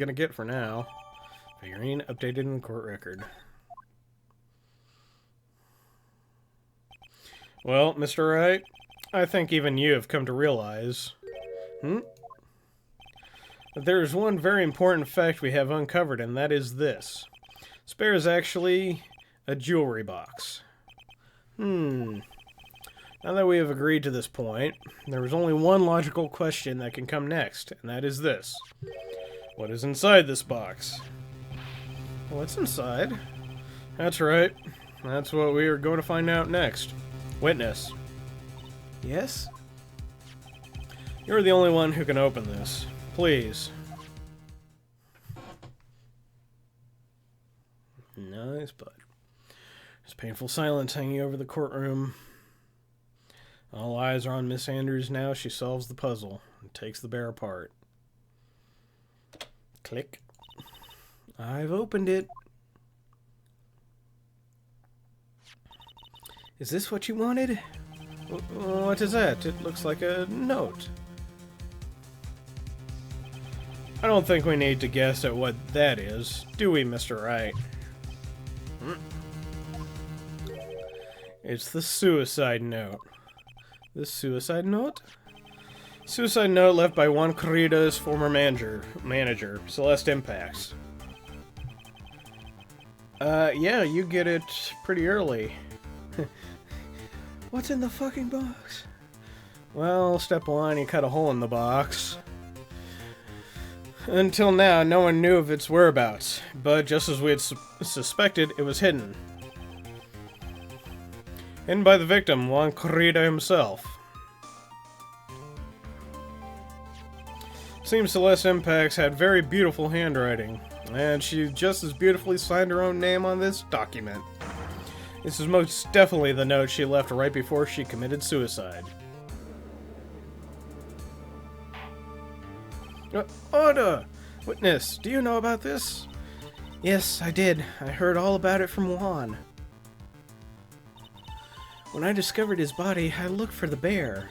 gonna get for now. Figurine updated in the court record. Well, Mr. Wright, I think even you have come to realize... that there is one very important fact we have uncovered, and that is this. Spare is actually a jewelry box. Now that we have agreed to this point, there is only one logical question that can come next, and that is this. What is inside this box? What's inside? That's right. That's what we are going to find out next. Witness. Yes? You're the only one who can open this. Please. Nice, bud. There's painful silence hanging over the courtroom. All eyes are on Miss Andrews now. She solves the puzzle and takes the bear apart. Click. I've opened it. Is this what you wanted? What is that? It looks like a note. I don't think we need to guess at what that is, do we, Mr. Wright? It's the suicide note. The suicide note? Suicide note left by Juan Corrida's former manager, Celeste Impacts. Yeah, you get it pretty early. What's in the fucking box? Well, step one, you cut a hole in the box. Until now, no one knew of its whereabouts, but just as we had suspected, it was hidden. Hidden by the victim, Juan Corrida himself. Seems Celeste Impacts had very beautiful handwriting, and she just as beautifully signed her own name on this document. This is most definitely the note she left right before she committed suicide. Order! Witness, do you know about this? Yes, I did. I heard all about it from Juan. When I discovered his body, I looked for the bear.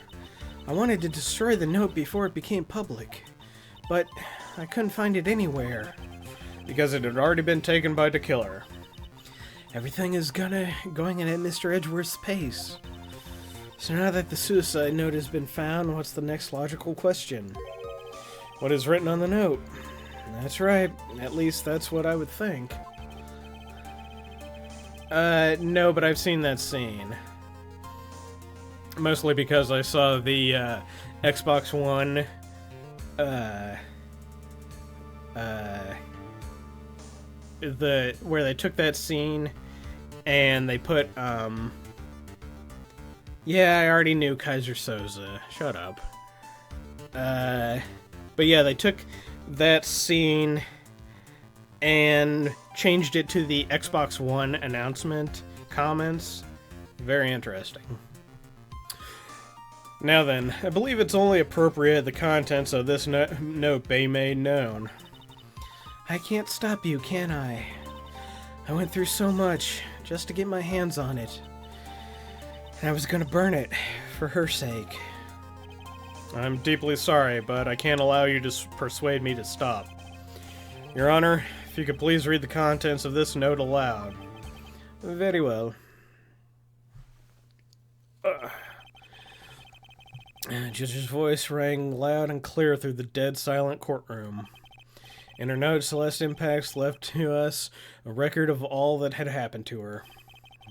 I wanted to destroy the note before it became public, but I couldn't find it anywhere. Because it had already been taken by the killer. Everything is going at Mr. Edgeworth's pace. So now that the suicide note has been found, what's the next logical question? What is written on the note? That's right. At least that's what I would think. No, but I've seen that scene. Mostly because I saw the Xbox One where they took that scene and they put yeah, I already knew Kaiser Soze. Shut up. But yeah, they took that scene and changed it to the Xbox One announcement comments. Very interesting. Now then, I believe it's only appropriate the contents of this note be made known. I can't stop you, can I? I went through so much just to get my hands on it. And I was gonna burn it, for her sake. I'm deeply sorry, but I can't allow you to persuade me to stop. Your Honor, if you could please read the contents of this note aloud. Very well. Judge's voice rang loud and clear through the dead silent courtroom. In her note, Celeste Impacts left to us a record of all that had happened to her.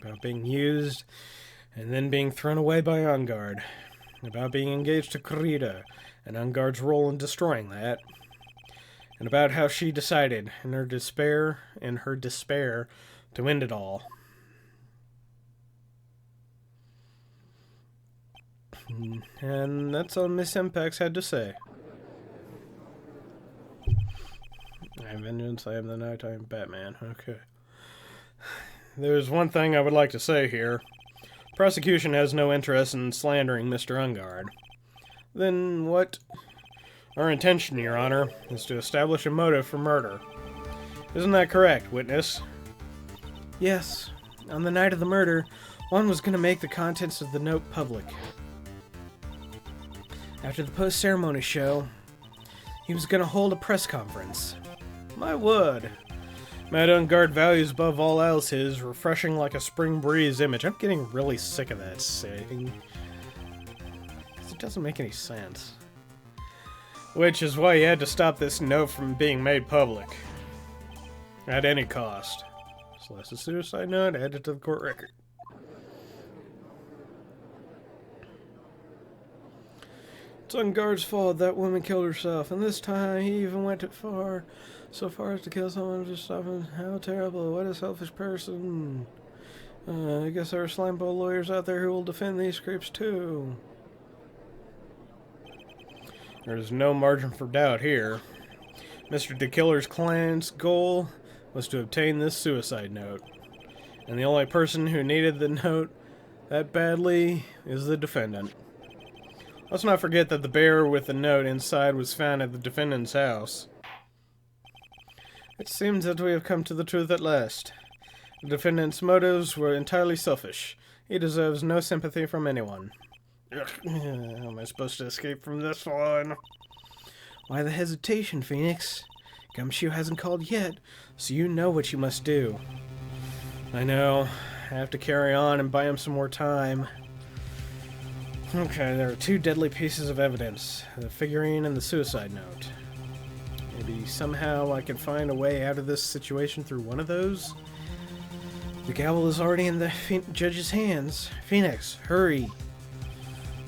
About being used, and then being thrown away by Ungard. About being engaged to Corrida, and Ungard's role in destroying that. And about how she decided, in her despair, to end it all. And that's all Miss Impacts had to say. I am vengeance, I am the night, I am Batman. Okay. There's one thing I would like to say here. Prosecution has no interest in slandering Mr. Ungard. Then what? Our intention, Your Honor, is to establish a motive for murder. Isn't that correct, witness? Yes. On the night of the murder, Juan was going to make the contents of the note public. After the post-ceremony show, he was going to hold a press conference. My word. Mad Ungard values above all else his refreshing like a spring breeze image. I'm getting really sick of that saying. It doesn't make any sense. Which is why he had to stop this note from being made public. At any cost. Slash the suicide note, add it to the court record. It's Ungard's fault that woman killed herself, and this time he even went so far as to kill someone to stop him. How terrible, what a selfish person. I guess there are slimeball lawyers out there who will defend these creeps too. There's no margin for doubt here. Mr. DeKiller's client's goal was to obtain this suicide note. And the only person who needed the note that badly is the defendant. Let's not forget that the bear with the note inside was found at the defendant's house. It seems that we have come to the truth at last. The defendant's motives were entirely selfish. He deserves no sympathy from anyone. How am I supposed to escape from this one? Why the hesitation, Phoenix? Gumshoe hasn't called yet, so you know what you must do. I know. I have to carry on and buy him some more time. Okay, there are two deadly pieces of evidence. The figurine and the suicide note. Maybe somehow I can find a way out of this situation through one of those? The gavel is already in the judge's hands. Phoenix, hurry!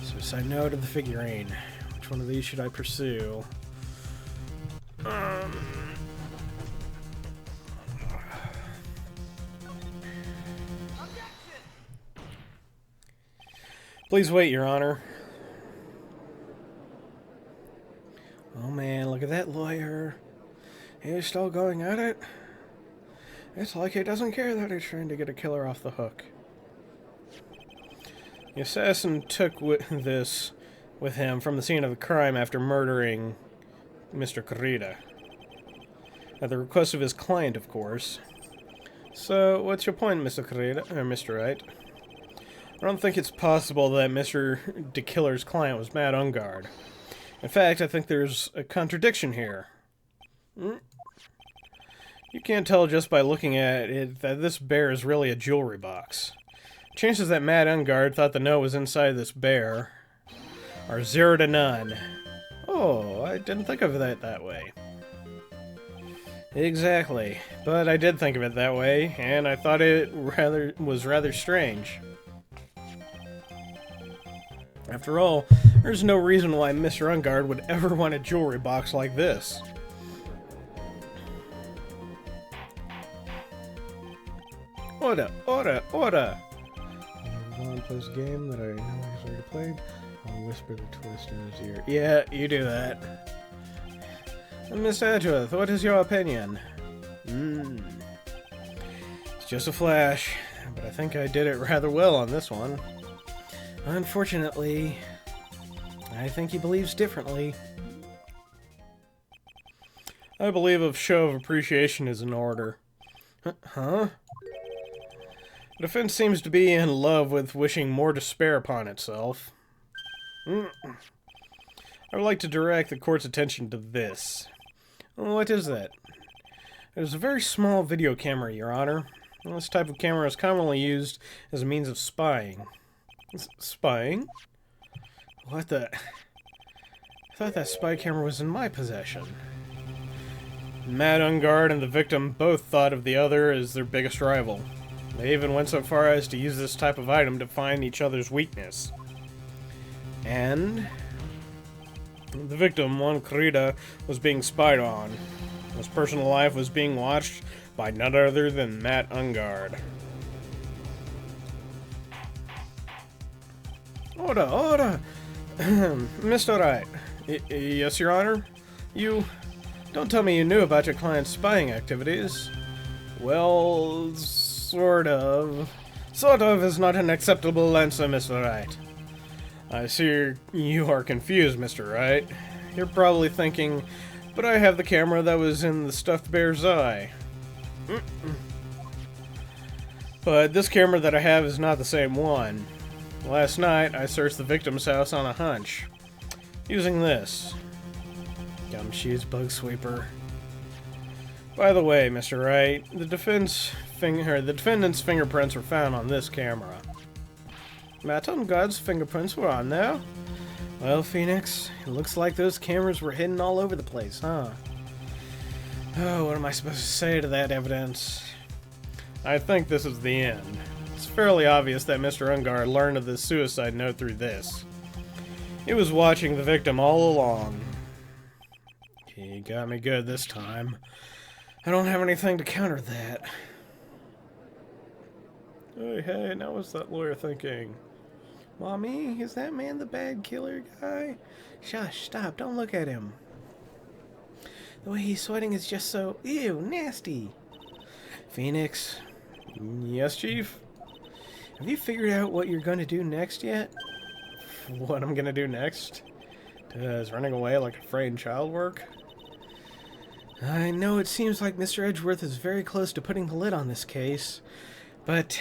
Suicide note of the figurine. Which one of these should I pursue? Please wait, Your Honor. Oh man, look at that lawyer. He's still going at it. It's like he doesn't care that he's trying to get a killer off the hook. The assassin took this with him from the scene of the crime after murdering Mr. Corrida. At the request of his client, of course. So, what's your point, Mr. Corrida, or Mr. Wright? I don't think it's possible that Mr. DeKiller's client was Mad Ungard. In fact, I think there's a contradiction here. You can't tell just by looking at it that this bear is really a jewelry box. Chances that Mad Ungard thought the note was inside this bear are 0 to none. Oh, I didn't think of it that way. Exactly, but I did think of it that way, and I thought it was rather strange. After all, there's no reason why Mr. Ungard would ever want a jewelry box like this. Order! Order! Order! Vaughn plays a game that I know he's already played. I'll whisper the twist in his ear. Yeah, you do that. Miss Edgeworth, what is your opinion? It's just a flash, but I think I did it rather well on this one. Unfortunately, I think he believes differently. I believe a show of appreciation is in order. Huh? The defense seems to be in love with wishing more despair upon itself. I would like to direct the court's attention to this. What is that? It is a very small video camera, Your Honor. This type of camera is commonly used as a means of spying. Spying? What the... I thought that spy camera was in my possession. Mad Ungard and the victim both thought of the other as their biggest rival. They even went so far as to use this type of item to find each other's weakness. And... the victim, Juan Corrida, was being spied on. His personal life was being watched by none other than Matt Ungard. Order! Order! Mr. Wright. Yes, Your Honor? You... don't tell me you knew about your client's spying activities. Well, sort of. Sort of is not an acceptable answer, Mr. Wright. I see you are confused, Mr. Wright. You're probably thinking, but I have the camera that was in the stuffed bear's eye. But this camera that I have is not the same one. Last night, I searched the victim's house on a hunch. Using this. Gumshoe's bug sweeper. By the way, Mr. Wright, the defendant's fingerprints were found on this camera. Matt Unguard's fingerprints were on there? Well, Phoenix, it looks like those cameras were hidden all over the place, huh? Oh, what am I supposed to say to that evidence? I think this is the end. It's fairly obvious that Mr. Unguard learned of this suicide note through this. He was watching the victim all along. He got me good this time. I don't have anything to counter that. Hey, now what's that lawyer thinking? Mommy, is that man the bad killer guy? Shush, stop, don't look at him. The way he's sweating is just so, ew, nasty. Phoenix. Yes, Chief? Have you figured out what you're going to do next yet? What I'm going to do next? Does running away like a framed child work? I know it seems like Mr. Edgeworth is very close to putting the lid on this case, but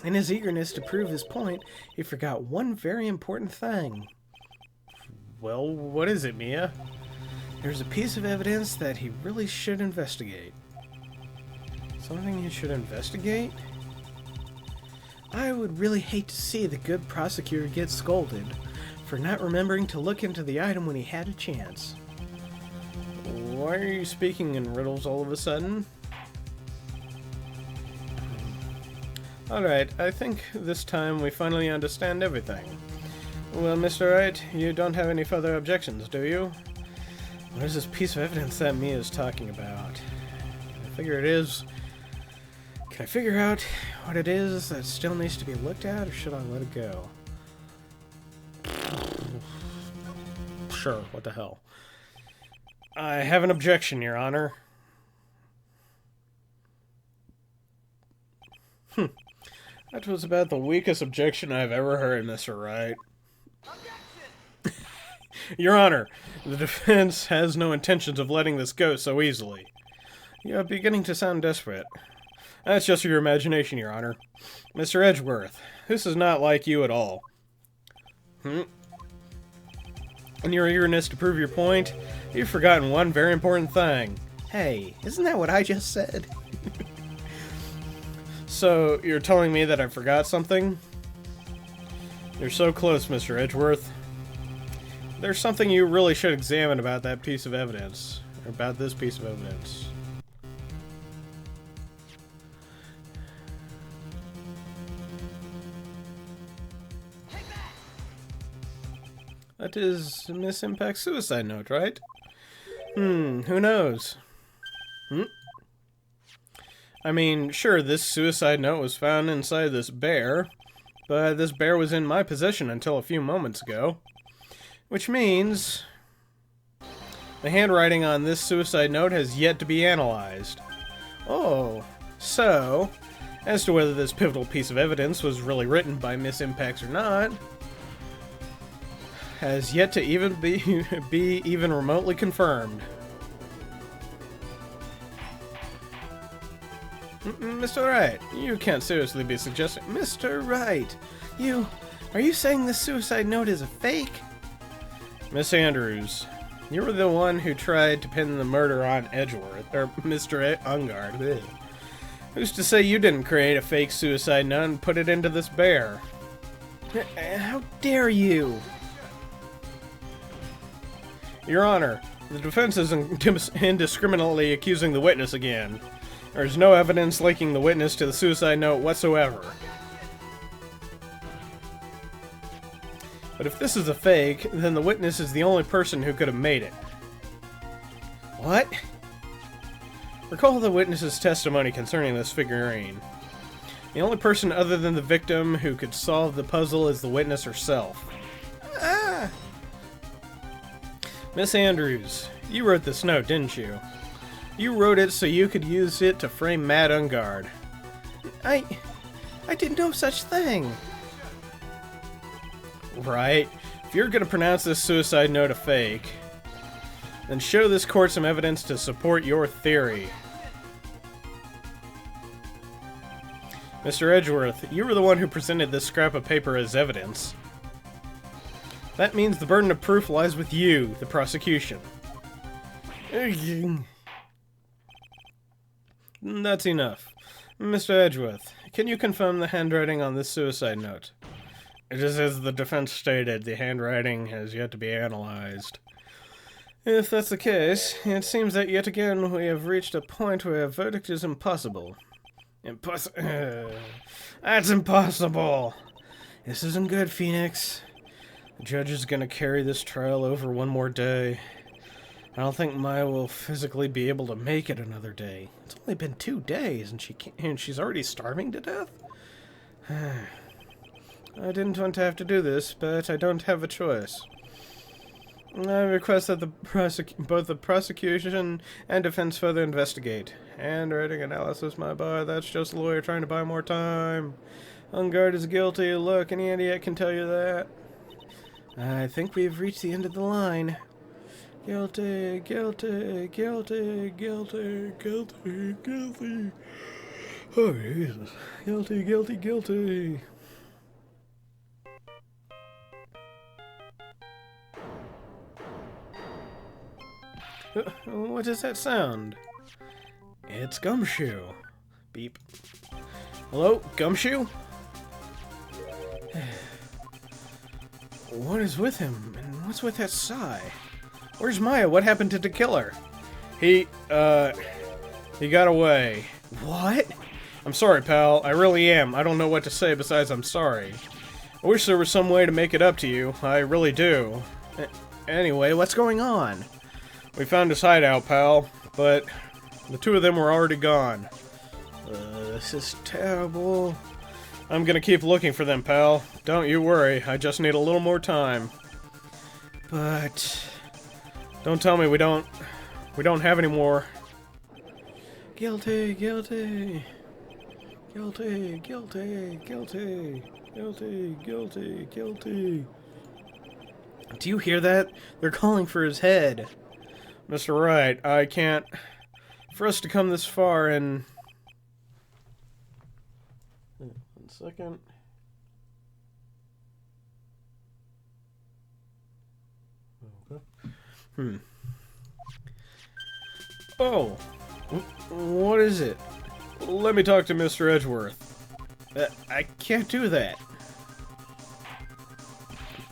in his eagerness to prove his point, he forgot one very important thing. Well, what is it, Mia? There's a piece of evidence that he really should investigate. Something he should investigate? I would really hate to see the good prosecutor get scolded for not remembering to look into the item when he had a chance. Why are you speaking in riddles all of a sudden? Alright, I think this time we finally understand everything. Well, Mr. Wright, you don't have any further objections, do you? What is this piece of evidence that Mia is talking about? Can I figure out what it is that still needs to be looked at, or should I let it go? Sure, what the hell. I have an objection, Your Honor. That was about the weakest objection I've ever heard, Mr. Wright. Your Honor, the defense has no intentions of letting this go so easily. You're beginning to sound desperate. That's just your imagination, Your Honor. Mr. Edgeworth, this is not like you at all. In your eagerness to prove your point, you've forgotten one very important thing. Hey, isn't that what I just said? So, you're telling me that I forgot something? You're so close, Mr. Edgeworth. There's something you really should examine about that piece of evidence. Or about this piece of evidence. That is Miss Impact's suicide note, right? Who knows? I mean, sure, this suicide note was found inside this bear, but this bear was in my possession until a few moments ago. Which means the handwriting on this suicide note has yet to be analyzed. Oh, so, as to whether this pivotal piece of evidence was really written by Miss Impacts or not, has yet to even be even remotely confirmed. Mr. Wright, you can't seriously be suggesting... Mr. Wright, are you saying this suicide note is a fake? Miss Andrews, you were the one who tried to pin the murder on Edgeworth, or Mr. Unguard. Who's to say you didn't create a fake suicide note and put it into this bear? How dare you? Your Honor, the defense is indiscriminately accusing the witness again. There is no evidence linking the witness to the suicide note whatsoever. But if this is a fake, then the witness is the only person who could have made it. What? Recall the witness's testimony concerning this figurine. The only person other than the victim who could solve the puzzle is the witness herself. Miss Andrews, you wrote this note, didn't you? You wrote it so you could use it to frame Matt Unguard. I did no such thing. Right. If you're going to pronounce this suicide note a fake, then show this court some evidence to support your theory. Mr. Edgeworth, you were the one who presented this scrap of paper as evidence. That means the burden of proof lies with you, the prosecution. That's enough. Mr. Edgeworth, can you confirm the handwriting on this suicide note? It is as the defense stated, the handwriting has yet to be analyzed. If that's the case, it seems that yet again we have reached a point where a verdict is impossible. That's impossible! This isn't good, Phoenix. The judge is gonna carry this trial over one more day. I don't think Maya will physically be able to make it another day. It's only been 2 days, and she's already starving to death? I didn't want to have to do this, but I don't have a choice. I request that both the prosecution and defense further investigate. Handwriting analysis, my boy, that's just a lawyer trying to buy more time. On guard is guilty. Look, any idiot can tell you that. I think we've reached the end of the line. Guilty, guilty, guilty, guilty, guilty, guilty. Oh, Jesus. Guilty, guilty, guilty. What is that sound? It's Gumshoe. Beep. Hello, Gumshoe? What is with him? And what's with that sigh? Where's Maya? What happened to the killer? He got away. What? I'm sorry, pal. I really am. I don't know what to say besides I'm sorry. I wish there was some way to make it up to you. I really do. Anyway, what's going on? We found his hideout, pal, but the 2 of them were already gone. This is terrible. I'm gonna keep looking for them, pal. Don't you worry, I just need a little more time. But don't tell me we don't have any more. Guilty, guilty. Guilty, guilty, guilty. Guilty, guilty, guilty. Do you hear that? They're calling for his head. Mr. Wright, I can't... For us to come this far and... 1 second. Okay. Oh! What is it? Let me talk to Mr. Edgeworth. I can't do that.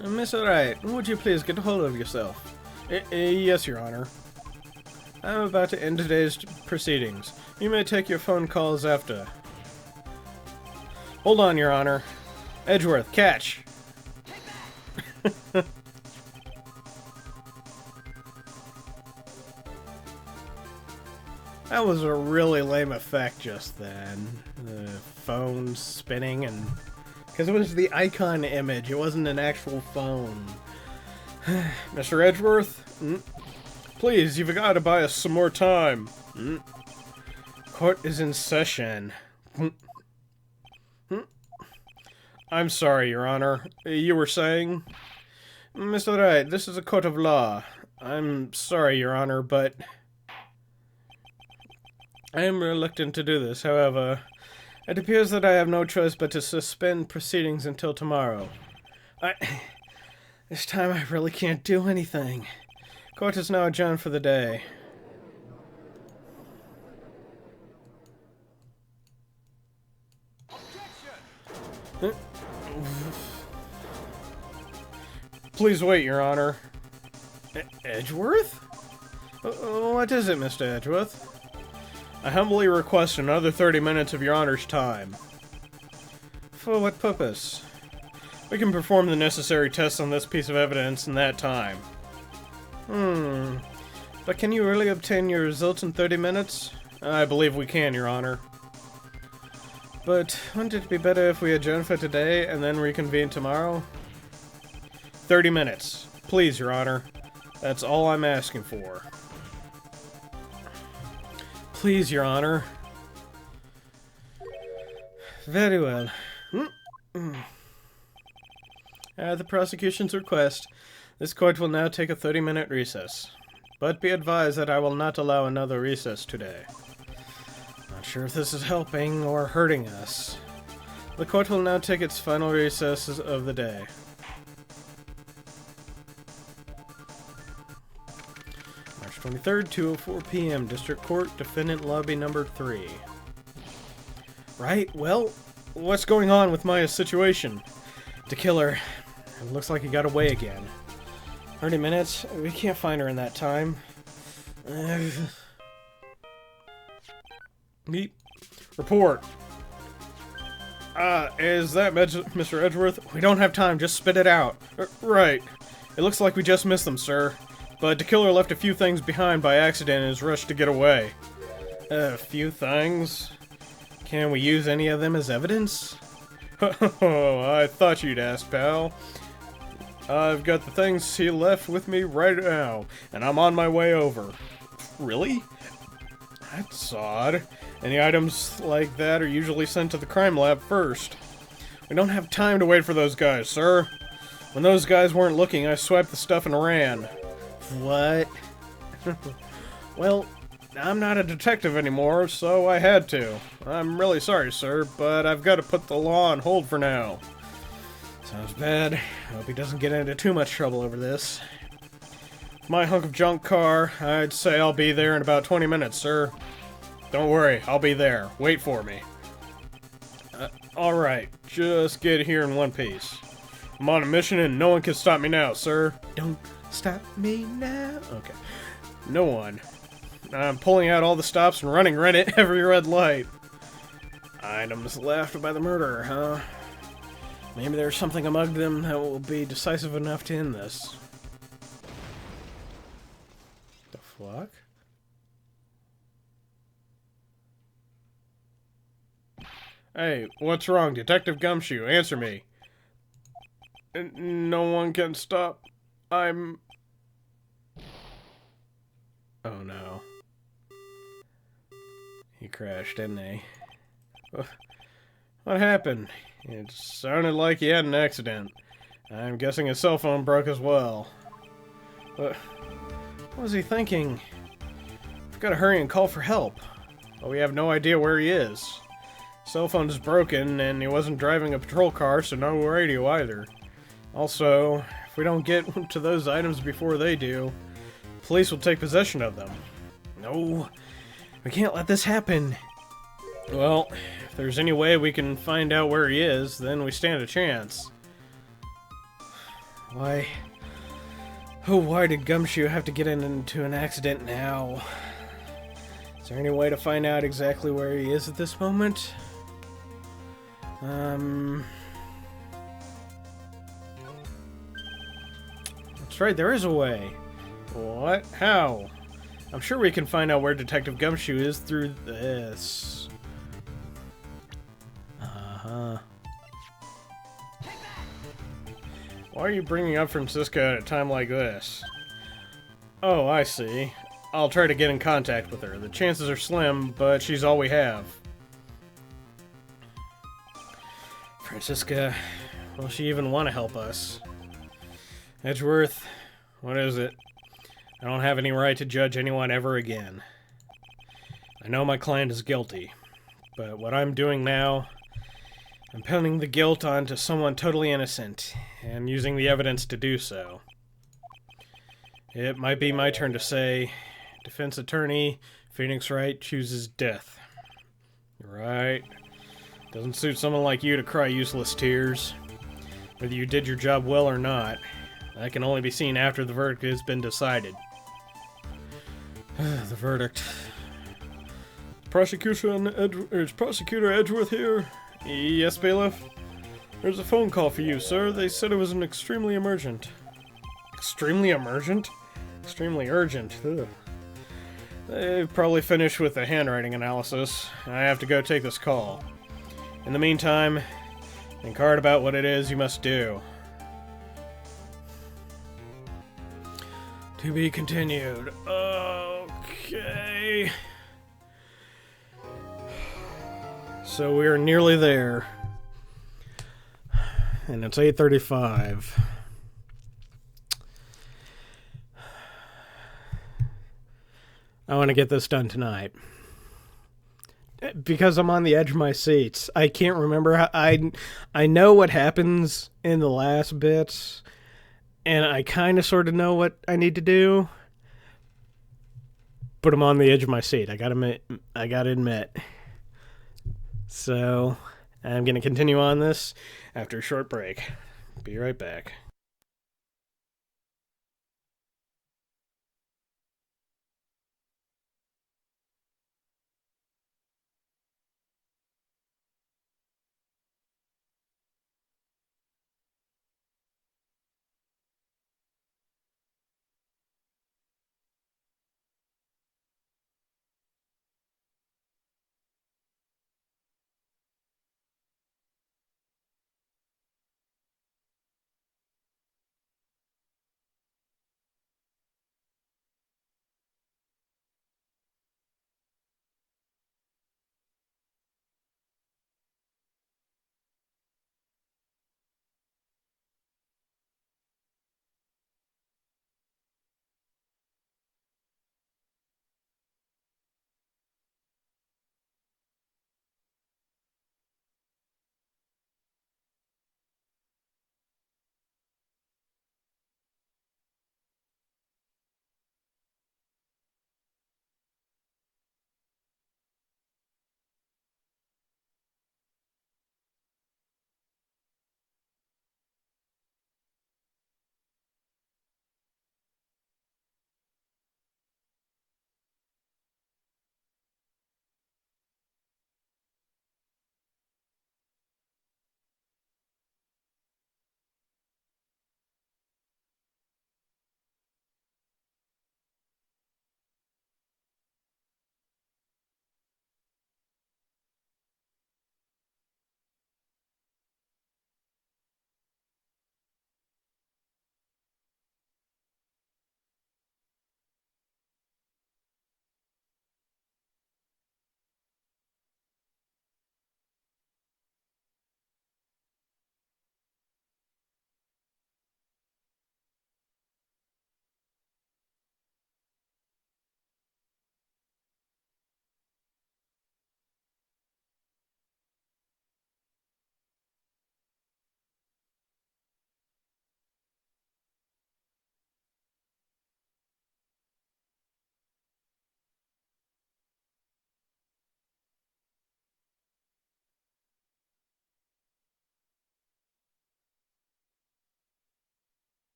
Mr. Wright, would you please get hold of yourself? Yes, Your Honor. I'm about to end today's proceedings. You may take your phone calls after. Hold on, Your Honor. Edgeworth, catch! That was a really lame effect just then. The phone spinning and... Because it was the icon image, it wasn't an actual phone. Mr. Edgeworth? Please, you've got to buy us some more time. Court is in session. I'm sorry, Your Honor. You were saying? Mr. Wright, this is a court of law. I'm sorry, Your Honor, but... I am reluctant to do this, however. It appears that I have no choice but to suspend proceedings until tomorrow. This time I really can't do anything. Court is now adjourned for the day. Please wait, Your Honor. Edgeworth? What is it, Mr. Edgeworth? I humbly request another 30 minutes of Your Honor's time. For what purpose? We can perform the necessary tests on this piece of evidence in that time. But can you really obtain your results in 30 minutes? I believe we can, Your Honor. But wouldn't it be better if we adjourn for today and then reconvene tomorrow? 30 minutes. Please, Your Honor. That's all I'm asking for. Please, Your Honor. Very well. At the prosecution's request, this court will now take a 30-minute recess. But be advised that I will not allow another recess today. Not sure if this is helping or hurting us. The court will now take its final recess of the day. March 23rd, 2:04 p.m. District Court, Defendant Lobby number 3. Right, well, what's going on with Maya's situation? The killer. It looks like he got away again. 30 minutes? We can't find her in that time. Meet. Report. Is that Mr. Edgeworth? We don't have time, just spit it out. Right. It looks like we just missed them, sir. But the killer left a few things behind by accident and is rushed to get away. A few things? Can we use any of them as evidence? Oh, I thought you'd ask, pal. I've got the things he left with me right now, and I'm on my way over. Really? That's odd. Any items like that are usually sent to the crime lab first. We don't have time to wait for those guys, sir. When those guys weren't looking, I swiped the stuff and ran. What? Well, I'm not a detective anymore, so I had to. I'm really sorry, sir, but I've got to put the law on hold for now. Sounds bad. Hope he doesn't get into too much trouble over this. My hunk of junk car, I'd say I'll be there in about 20 minutes, sir. Don't worry, I'll be there. Wait for me. Alright, just get here in one piece. I'm on a mission and no one can stop me now, sir. Don't stop me now. Okay. No one. I'm pulling out all the stops and running right at every red light. Items left by the murderer, huh? Maybe there's something among them that will be decisive enough to end this. The fuck? Hey, what's wrong? Detective Gumshoe, answer me. No one can stop. I'm... Oh no. He crashed, didn't he? What happened? It sounded like he had an accident. I'm guessing his cell phone broke as well. What was he thinking? We've got to hurry and call for help. But we have no idea where he is. Cell phone is broken, and he wasn't driving a patrol car, so no radio either. Also, if we don't get to those items before they do, police will take possession of them. No, we can't let this happen. Well, if there's any way we can find out where he is, then we stand a chance. Why? Oh, why did Gumshoe have to get into an accident now? Is there any way to find out exactly where he is at this moment? That's right, there is a way. What? How? I'm sure we can find out where Detective Gumshoe is through this. Uh-huh. Why are you bringing up Francisca at a time like this? Oh, I see. I'll try to get in contact with her. The chances are slim, but she's all we have. Francisca, will she even want to help us? Edgeworth, what is it? I don't have any right to judge anyone ever again. I know my client is guilty, but what I'm doing now, I'm pinning the guilt onto someone totally innocent, and using the evidence to do so. It might be my turn to say, defense attorney, Phoenix Wright chooses death. Right. Doesn't suit someone like you to cry useless tears. Whether you did your job well or not, that can only be seen after the verdict has been decided. The verdict. Is Prosecutor Edgeworth here? Yes, bailiff. There's a phone call for you, sir. They said it was an extremely emergent. Extremely emergent? Extremely urgent. Ugh. They've probably finished with the handwriting analysis. I have to go take this call. In the meantime, think hard about what it is you must do. To be continued. Okay. So we're nearly there. And it's 8:35. I want to get this done tonight. Because I'm on the edge of my seats. I can't remember how I know what happens in the last bits, and I kind of sort of know what I need to do, put him on the edge of my seat. I gotta admit. So I'm gonna continue on this after a short break. Be right back.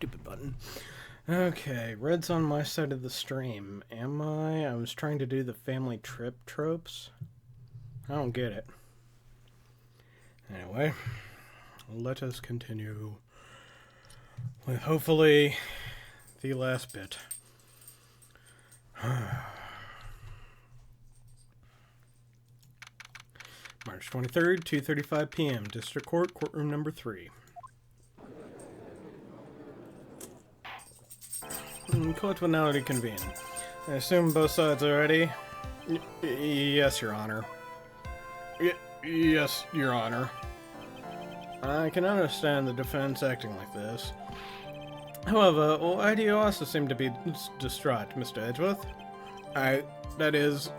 Stupid button. Okay, Red's on my side of the stream. Am I? I was trying to do the family trip tropes. I don't get it. Anyway, let us continue with hopefully the last bit. March 23rd, 2:35 p.m. District Court, courtroom number 3. Court will now reconvene. I assume both sides are ready? Yes, Your Honor. Yes, Your Honor. I can understand the defense acting like this. However, why do you also seem to be distraught, Mr. Edgeworth? That is...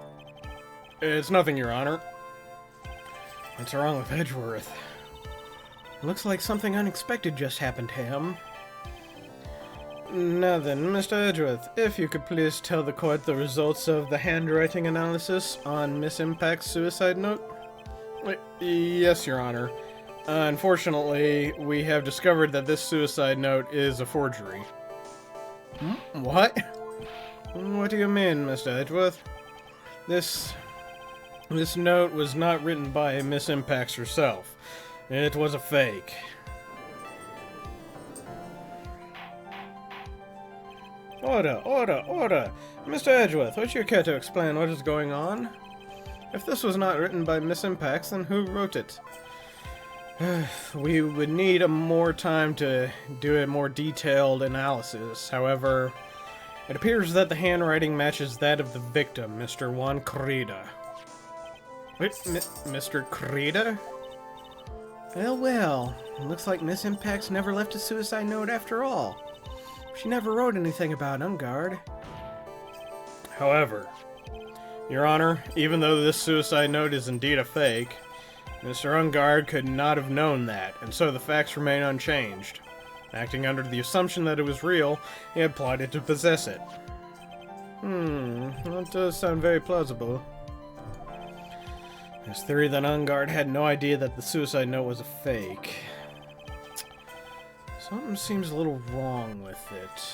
It's nothing, Your Honor. What's wrong with Edgeworth? Looks like something unexpected just happened to him. Now then, Mr. Edgeworth, if you could please tell the court the results of the handwriting analysis on Miss Impact's suicide note? Yes, Your Honor. Unfortunately, we have discovered that this suicide note is a forgery. What? What do you mean, Mr. Edgeworth? This note was not written by Miss Impacts herself. It was a fake. Order, order, order! Mr. Edgeworth, would you care to explain what is going on? If this was not written by Miss Impacts, then who wrote it? We would need more time to do a more detailed analysis. However, it appears that the handwriting matches that of the victim, Mr. Juan Crida. Wait, Mr. Crida? Well, looks like Miss Impacts never left a suicide note after all. She never wrote anything about Ungard. However, Your Honor, even though this suicide note is indeed a fake, Mr. Ungard could not have known that, and so the facts remain unchanged. Acting under the assumption that it was real, he had plotted to possess it. That does sound very plausible. His theory that Ungard had no idea that the suicide note was a fake. Something seems a little wrong with it.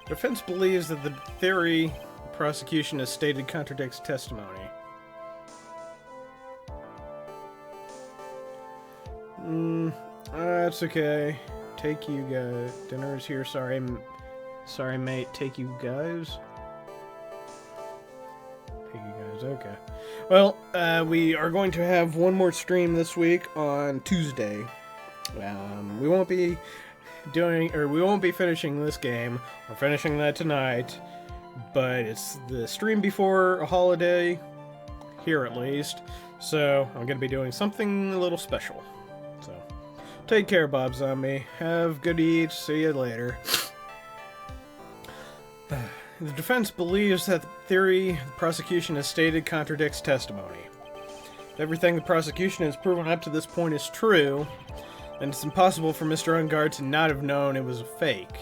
Defense believes that the theory the prosecution has stated contradicts testimony. That's okay. Take you guys. Dinner is here. Sorry, mate. Take you guys. Take you guys. Okay. Well, we are going to have one more stream this week on Tuesday. We won't be finishing this game. We're finishing that tonight, but it's the stream before a holiday, here at least, so I'm going to be doing something a little special. So, take care, Bob Zombie. Have good eats. See you later. The defense believes that the theory the prosecution has stated contradicts testimony. If everything the prosecution has proven up to this point is true, then it's impossible for Mr. Ungard to not have known it was a fake.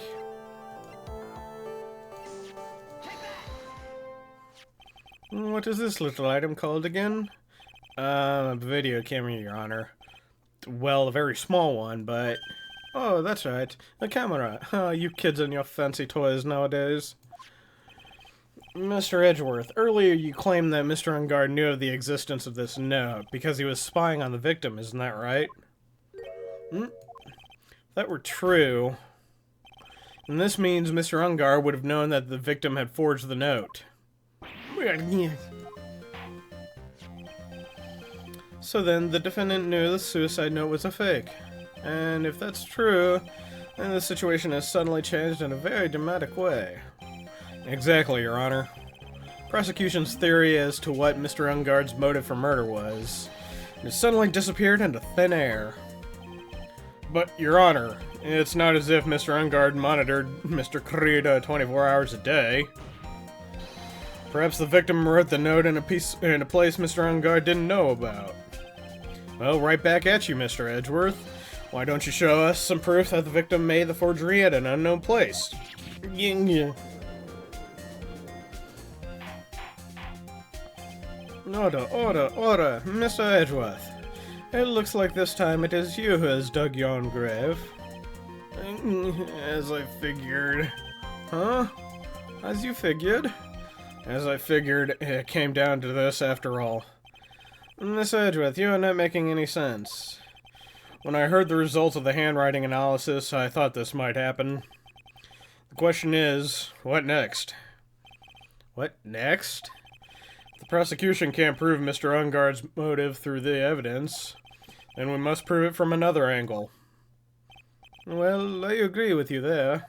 What is this little item called again? A video camera, Your Honor. Well, a very small one, but... Oh, that's right. A camera. Oh, you kids and your fancy toys nowadays. Mr. Edgeworth, earlier you claimed that Mr. Ungard knew of the existence of this note because he was spying on the victim, isn't that right? If that were true, then this means Mr. Ungard would have known that the victim had forged the note. So then, the defendant knew the suicide note was a fake. And if that's true, then the situation has suddenly changed in a very dramatic way. Exactly, Your Honor. Prosecution's theory as to what Mr. Ungard's motive for murder was has suddenly disappeared into thin air. But, Your Honor, it's not as if Mr. Ungard monitored Mr. Crida 24 hours a day. Perhaps the victim wrote the note in a place Mr. Ungard didn't know about. Well, right back at you, Mr. Edgeworth. Why don't you show us some proof that the victim made the forgery at an unknown place? Order, order, order, Mr. Edgeworth. It looks like this time it is you who has dug your own grave. As I figured. Huh? As you figured? As I figured, it came down to this after all. Miss Edgeworth, you are not making any sense. When I heard the results of the handwriting analysis, I thought this might happen. The question is, what next? What next? If the prosecution can't prove Mr. Ungard's motive through the evidence, then we must prove it from another angle. Well, I agree with you there.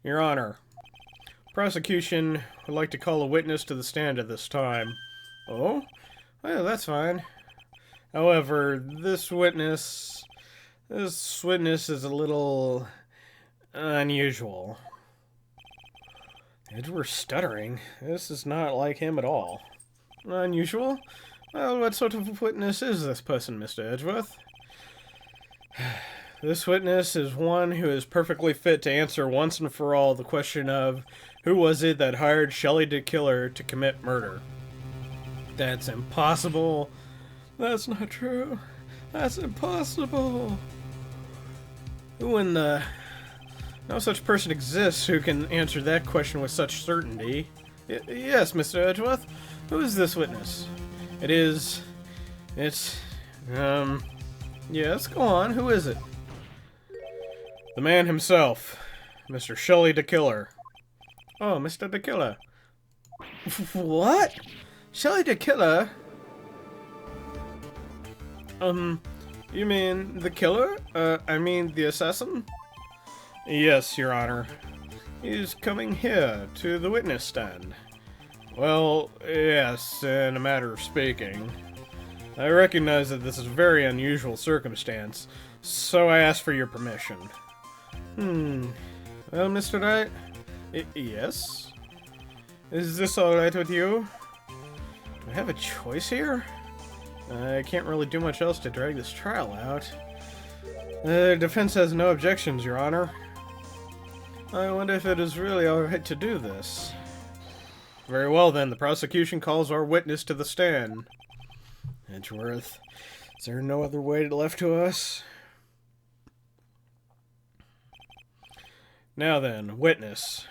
Your Honor, prosecution would like to call a witness to the stand at this time. Oh? Well, that's fine. However, this witness is a little unusual. Edward's stuttering. This is not like him at all. Unusual? Well, what sort of witness is this person, Mr. Edgeworth? This witness is one who is perfectly fit to answer once and for all the question of who was it that hired Shelley the Killer to commit murder. That's impossible. That's not true. That's impossible. Who in the... No such person exists who can answer that question with such certainty. Yes, Mr. Edgeworth. Who is this witness? It's... Yes, go on. Who is it? The man himself. Mr. Shelley the Killer. Oh, Mr. the Killer. What? Shelley the Killer? You mean the killer? I mean the assassin? Yes, Your Honor. He's coming here, to the witness stand. Well, yes, in a matter of speaking. I recognize that this is a very unusual circumstance, so I ask for your permission. Well, Mr. Wright? Yes? Is this alright with you? Do I have a choice here? I can't really do much else to drag this trial out. The defense has no objections, Your Honor. I wonder if it is really alright to do this. Very well then, the prosecution calls our witness to the stand. Edgeworth, is there no other way left to us? Now then, witness.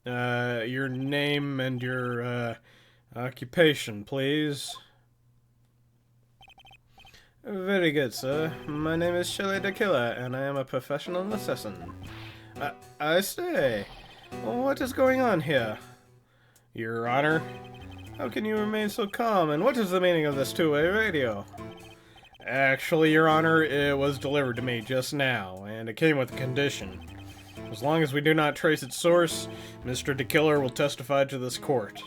Your name and your, occupation, please. Very good, sir. My name is Shelley the Killer, and I am a professional assassin. I say, what is going on here? Your Honor, how can you remain so calm, and what is the meaning of this two-way radio? Actually, Your Honor, it was delivered to me just now, and it came with a condition. As long as we do not trace its source, Mr. the Killer will testify to this court.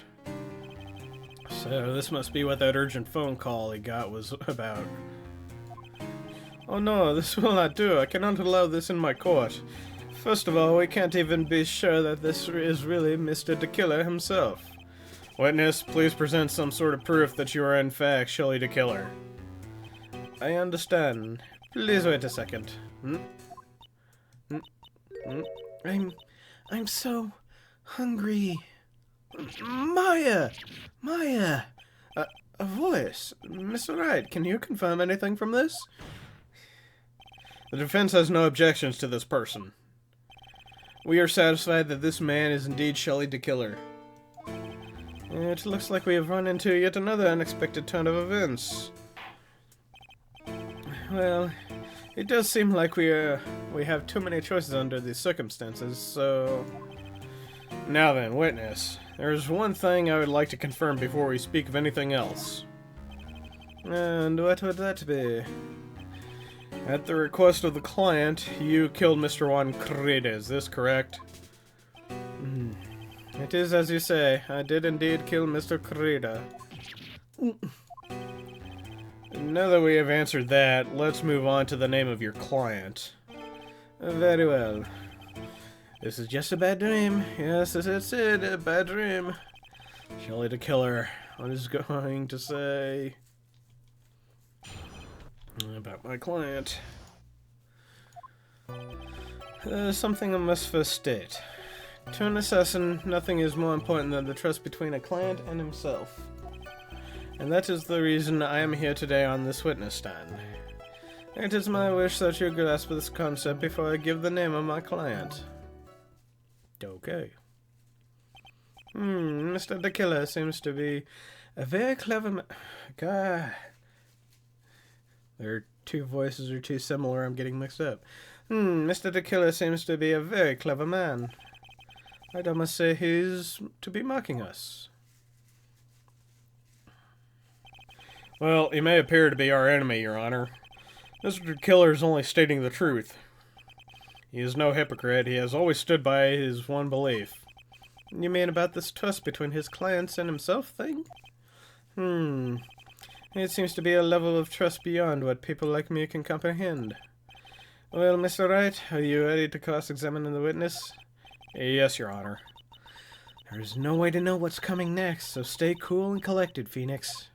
So, this must be what that urgent phone call he got was about. Oh no, this will not do. I cannot allow this in my court. First of all, we can't even be sure that this is really Mr. the Killer himself. Witness, please present some sort of proof that you are in fact Shelley the Killer. I understand. Please wait a second. I'm so hungry. Maya! Maya! A voice. Mr. Wright, can you confirm anything from this? The defense has no objections to this person. We are satisfied that this man is indeed Shelley the Killer. It looks like we have run into yet another unexpected turn of events. Well, it does seem like we have too many choices under these circumstances, so... Now then, witness. There's one thing I would like to confirm before we speak of anything else. And what would that be? At the request of the client, you killed Mr. Juan Crede, is this correct? It is as you say. I did indeed kill Mr. Crede. Now that we have answered that, let's move on to the name of your client. Very well. This is just a bad dream. Yes, as it said, a bad dream. Shelley the Killer, what is going to say about my client? Something I must first state. To an assassin, nothing is more important than the trust between a client and himself. And that is the reason I am here today on this witness stand. It is my wish that you grasp this concept before I give the name of my client. Okay. Mr. the Killer seems to be a very clever man. God. Their two voices are too similar, I'm getting mixed up. Mr. the Killer seems to be a very clever man. I must say he's to be mocking us. Well, he may appear to be our enemy, Your Honor. Mr. Killer is only stating the truth. He is no hypocrite. He has always stood by his one belief. You mean about this trust between his clients and himself thing? It seems to be a level of trust beyond what people like me can comprehend. Well, Mr. Wright, are you ready to cross-examine the witness? Yes, Your Honor. There's no way to know what's coming next, so stay cool and collected, Phoenix.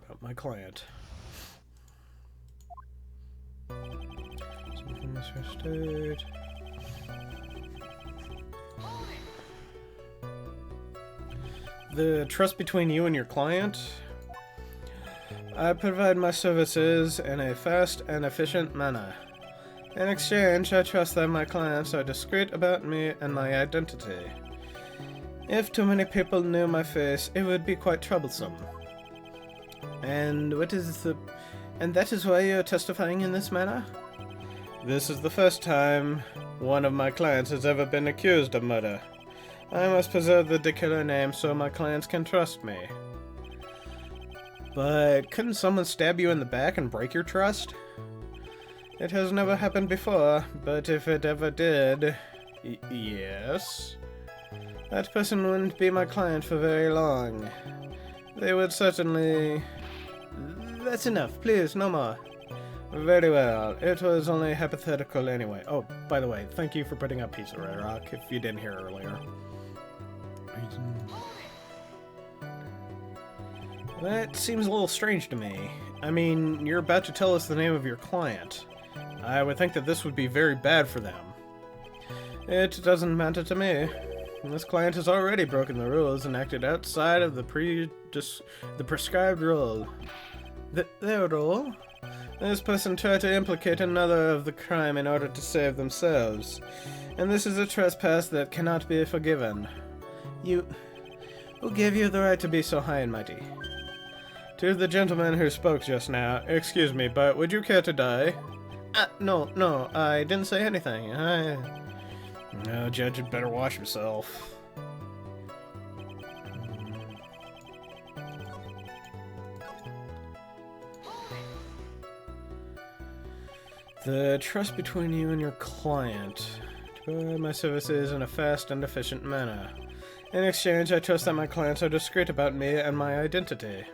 About my client. Something misunderstood. The trust between you and your client? I provide my services in a fast and efficient manner. In exchange, I trust that my clients are discreet about me and my identity. If too many people knew my face, it would be quite troublesome. And that is why you're testifying in this manner? This is the first time one of my clients has ever been accused of murder. I must preserve the Killer name so my clients can trust me. But couldn't someone stab you in the back and break your trust? It has never happened before, but if it ever did... yes? That person wouldn't be my client for very long. They would certainly... That's enough, please, no more. Very well, it was only hypothetical anyway. Oh, by the way, thank you for putting up Piece of Red Rock, if you didn't hear earlier. That seems a little strange to me. I mean, you're about to tell us the name of your client. I would think that this would be very bad for them. It doesn't matter to me. This client has already broken the rules and acted outside of the prescribed rule. Their rule? This person tried to implicate another of the crime in order to save themselves. And this is a trespass that cannot be forgiven. Who gave you the right to be so high and mighty? To the gentleman who spoke just now, excuse me, but would you care to die? No, I didn't say anything. No, Judge, you'd better wash yourself. The trust between you and your client. To provide my services in a fast and efficient manner. In exchange, I trust that my clients are discreet about me and my identity.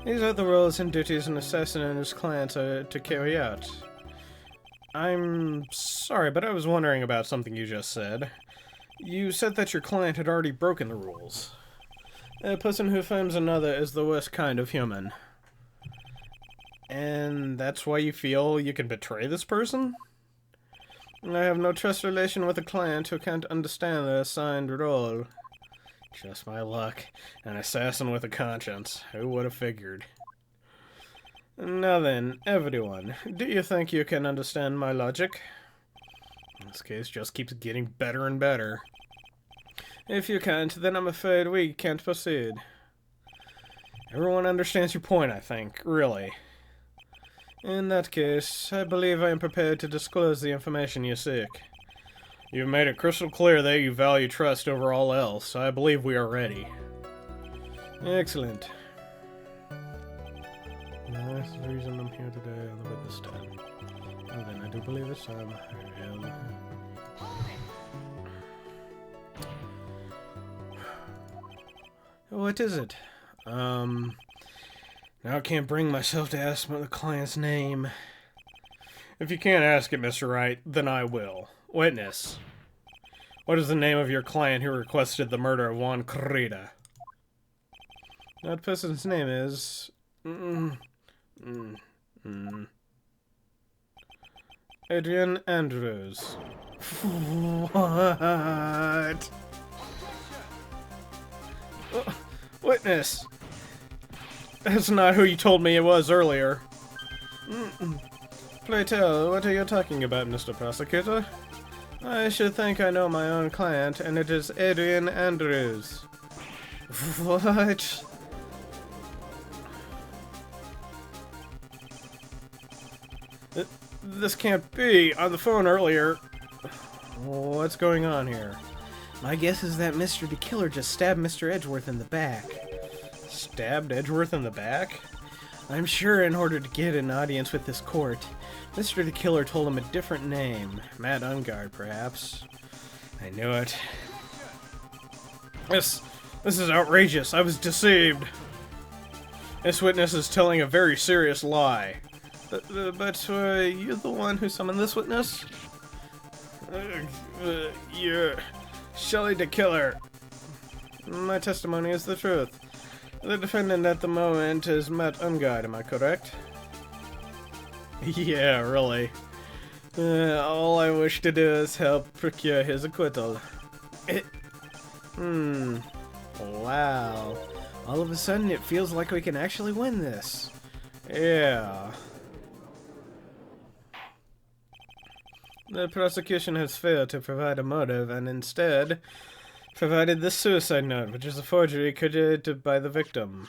These are the roles and duties an assassin and his clients are to carry out. I'm sorry, but I was wondering about something you just said. You said that your client had already broken the rules. A person who frames another is the worst kind of human. And that's why you feel you can betray this person? I have no trust relation with a client who can't understand the assigned role. Just my luck. An assassin with a conscience. Who would have figured? Now then, everyone, do you think you can understand my logic? This case just keeps getting better and better. If you can't, then I'm afraid we can't proceed. Everyone understands your point, I think, really. In that case, I believe I am prepared to disclose the information you seek. You've made it crystal clear that you value trust over all else. I believe we are ready. Excellent. Now, that's the reason I'm here today on the witness stand. Well then, I do believe this time. What is it? Now I can't bring myself to ask the client's name. If you can't ask it, Mr. Wright, then I will. Witness. What is the name of your client who requested the murder of Juan Corrida? That person's name is... Adrian Andrews. What? Witness! That's not who you told me it was earlier. Pray tell, what are you talking about, Mr. Prosecutor? I should think I know my own client, and it is Adrian Andrews. What? This can't be. On the phone earlier. What's going on here? My guess is that Mr. the Killer just stabbed Mr. Edgeworth in the back. Stabbed Edgeworth in the back? I'm sure in order to get an audience with this court, Mr. the Killer told him a different name. Matt Ungard, perhaps. I knew it. This is outrageous. I was deceived. This witness is telling a very serious lie. But were you the one who summoned this witness? You're Shelley the Killer. My testimony is the truth. The defendant at the moment is Matt Ungard, am I correct? Yeah, really. All I wish to do is help procure his acquittal. Wow. All of a sudden it feels like we can actually win this. Yeah. The prosecution has failed to provide a motive and instead provided this suicide note, which is a forgery created by the victim.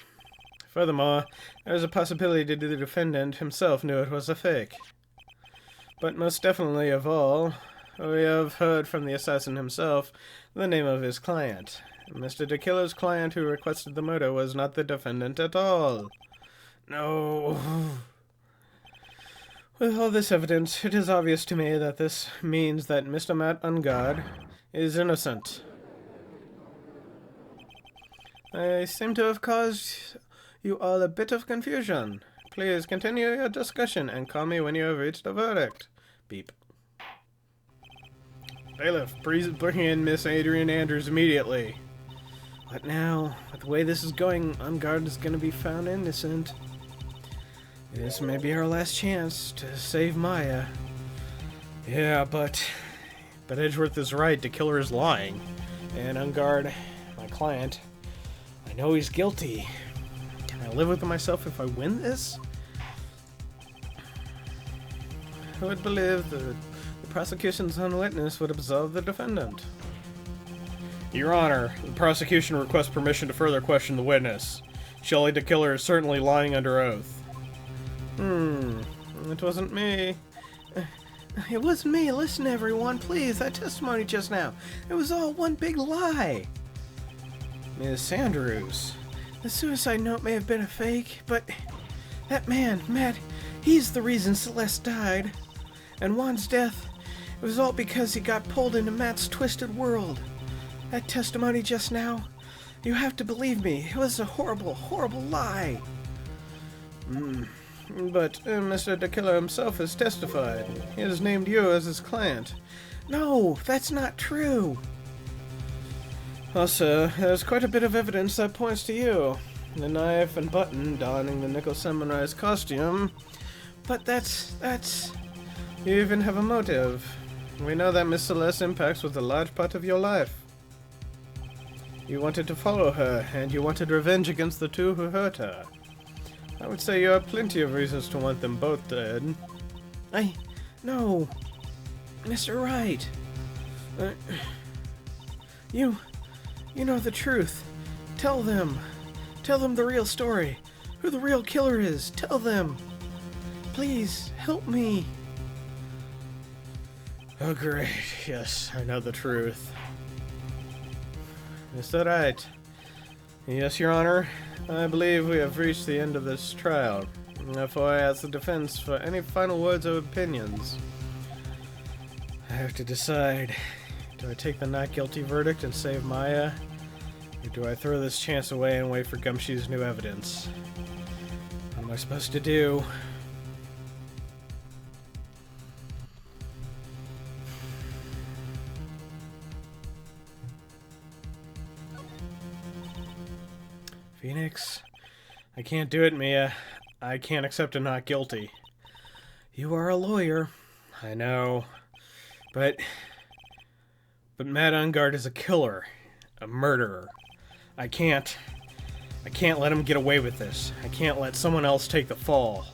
Furthermore, there is a possibility that the defendant himself knew it was a fake. But most definitely of all, we have heard from the assassin himself the name of his client. Mr. the Killer's client who requested the murder was not the defendant at all. No. With all this evidence, it is obvious to me that this means that Mr. Matt Ungard is innocent. I seem to have caused you all a bit of confusion. Please continue your discussion and call me when you have reached a verdict. Beep. Bailiff, bring in Miss Adrian Andrews immediately. What now? With the way this is going, Ungard is going to be found innocent. This may be our last chance to save Maya. Yeah, but Edgeworth is right. The killer is lying. And Ungard, my client, I know he's guilty. Can I live with myself if I win this? Who would believe the prosecution's own witness would absolve the defendant? Your Honor, the prosecution requests permission to further question the witness. Shelley the Killer is certainly lying under oath. It wasn't me. It wasn't me. Listen, everyone, please. That testimony just now. It was all one big lie. Miss Andrews, the suicide note may have been a fake, but that man, Matt, he's the reason Celeste died. And Juan's death, it was all because he got pulled into Matt's twisted world. That testimony just now, you have to believe me. It was a horrible, horrible lie. But Mr. the Killer himself has testified. He has named you as his client. No, that's not true. Also, there's quite a bit of evidence that points to you. The knife and button donning the Nickel Samurai's costume. But that's... You even have a motive. We know that Miss Celeste's impact was a large part of your life. You wanted to follow her, and you wanted revenge against the two who hurt her. I would say you have plenty of reasons to want them both dead. No. Mr. Wright. You know the truth. Tell them. Tell them the real story. Who the real killer is. Tell them. Please, help me. Oh, great. Yes, I know the truth. Is that right? Yes, Your Honor. I believe we have reached the end of this trial. Therefore, I ask the defense for any final words or opinions. I have to decide. Do I take the not guilty verdict and save Maya? Or do I throw this chance away and wait for Gumshoe's new evidence? What am I supposed to do? Phoenix, I can't do it, Mia. I can't accept a not guilty. You are a lawyer. I know. But Matt Ungard is a killer. A murderer. I can't I can't let him get away with this. I can't let someone else take the fall.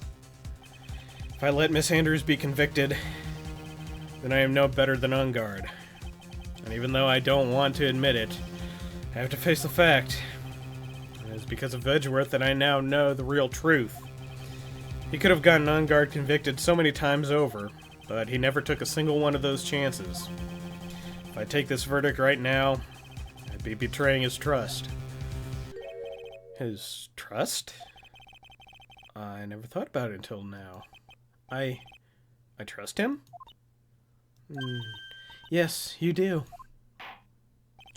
If I let Miss Andrews be convicted, then I am no better than on guard. And even though I don't want to admit it, I have to face the fact. It is because of Edgeworth that I now know the real truth. He could have gotten on guard convicted so many times over, but he never took a single one of those chances. If I take this verdict right now, I'd be betraying his trust. His trust? I never thought about it until now. I trust him? Yes, you do.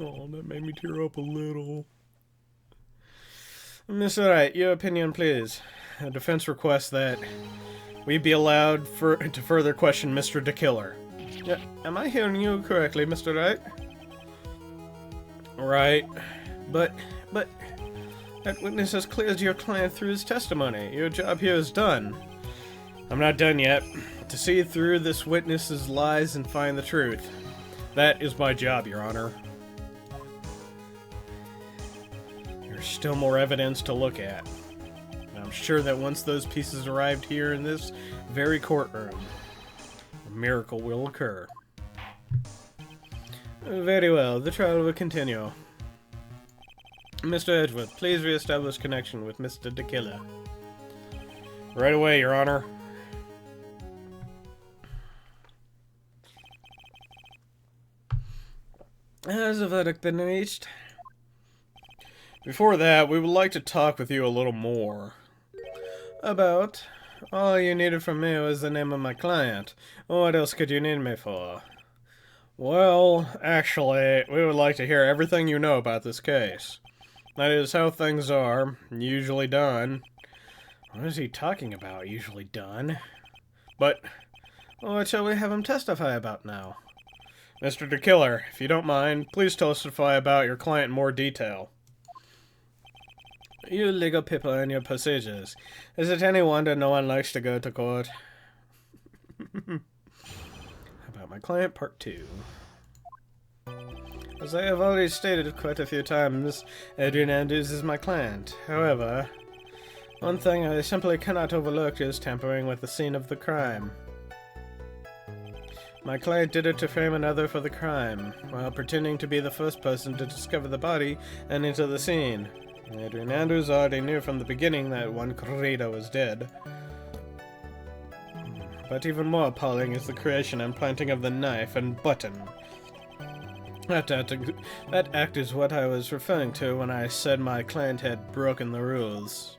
Oh, that made me tear up a little. Mr. Wright, your opinion, please. The defense requests that we be allowed to further question Mr. DeKiller. Yeah, am I hearing you correctly, Mr. Wright? Right. But that witness has cleared your client through his testimony. Your job here is done. I'm not done yet. To see through this witness's lies and find the truth. That is my job, Your Honor. There's still more evidence to look at. And I'm sure that once those pieces arrived here in this very courtroom, a miracle will occur. Very well, the trial will continue. Mr. Edgeworth, please re-establish connection with Mr. DeKiller. Right away, Your Honor. Has a verdict been reached? Before that, we would like to talk with you a little more. About? All you needed from me was the name of my client. What else could you need me for? Well, actually, we would like to hear everything you know about this case. That is how things are, usually done. What is he talking about, usually done? But, what shall we have him testify about now? Mr. DeKiller, if you don't mind, please testify about your client in more detail. You legal people and your procedures. Is it any wonder no one likes to go to court? About my client, part 2. As I have already stated quite a few times, Adrian Andrews is my client. However, one thing I simply cannot overlook is tampering with the scene of the crime. My client did it to frame another for the crime, while pretending to be the first person to discover the body and enter the scene. Adrian Andrews already knew from the beginning that one Corrida was dead. But even more appalling is the creation and planting of the knife and button. That act is what I was referring to when I said my client had broken the rules.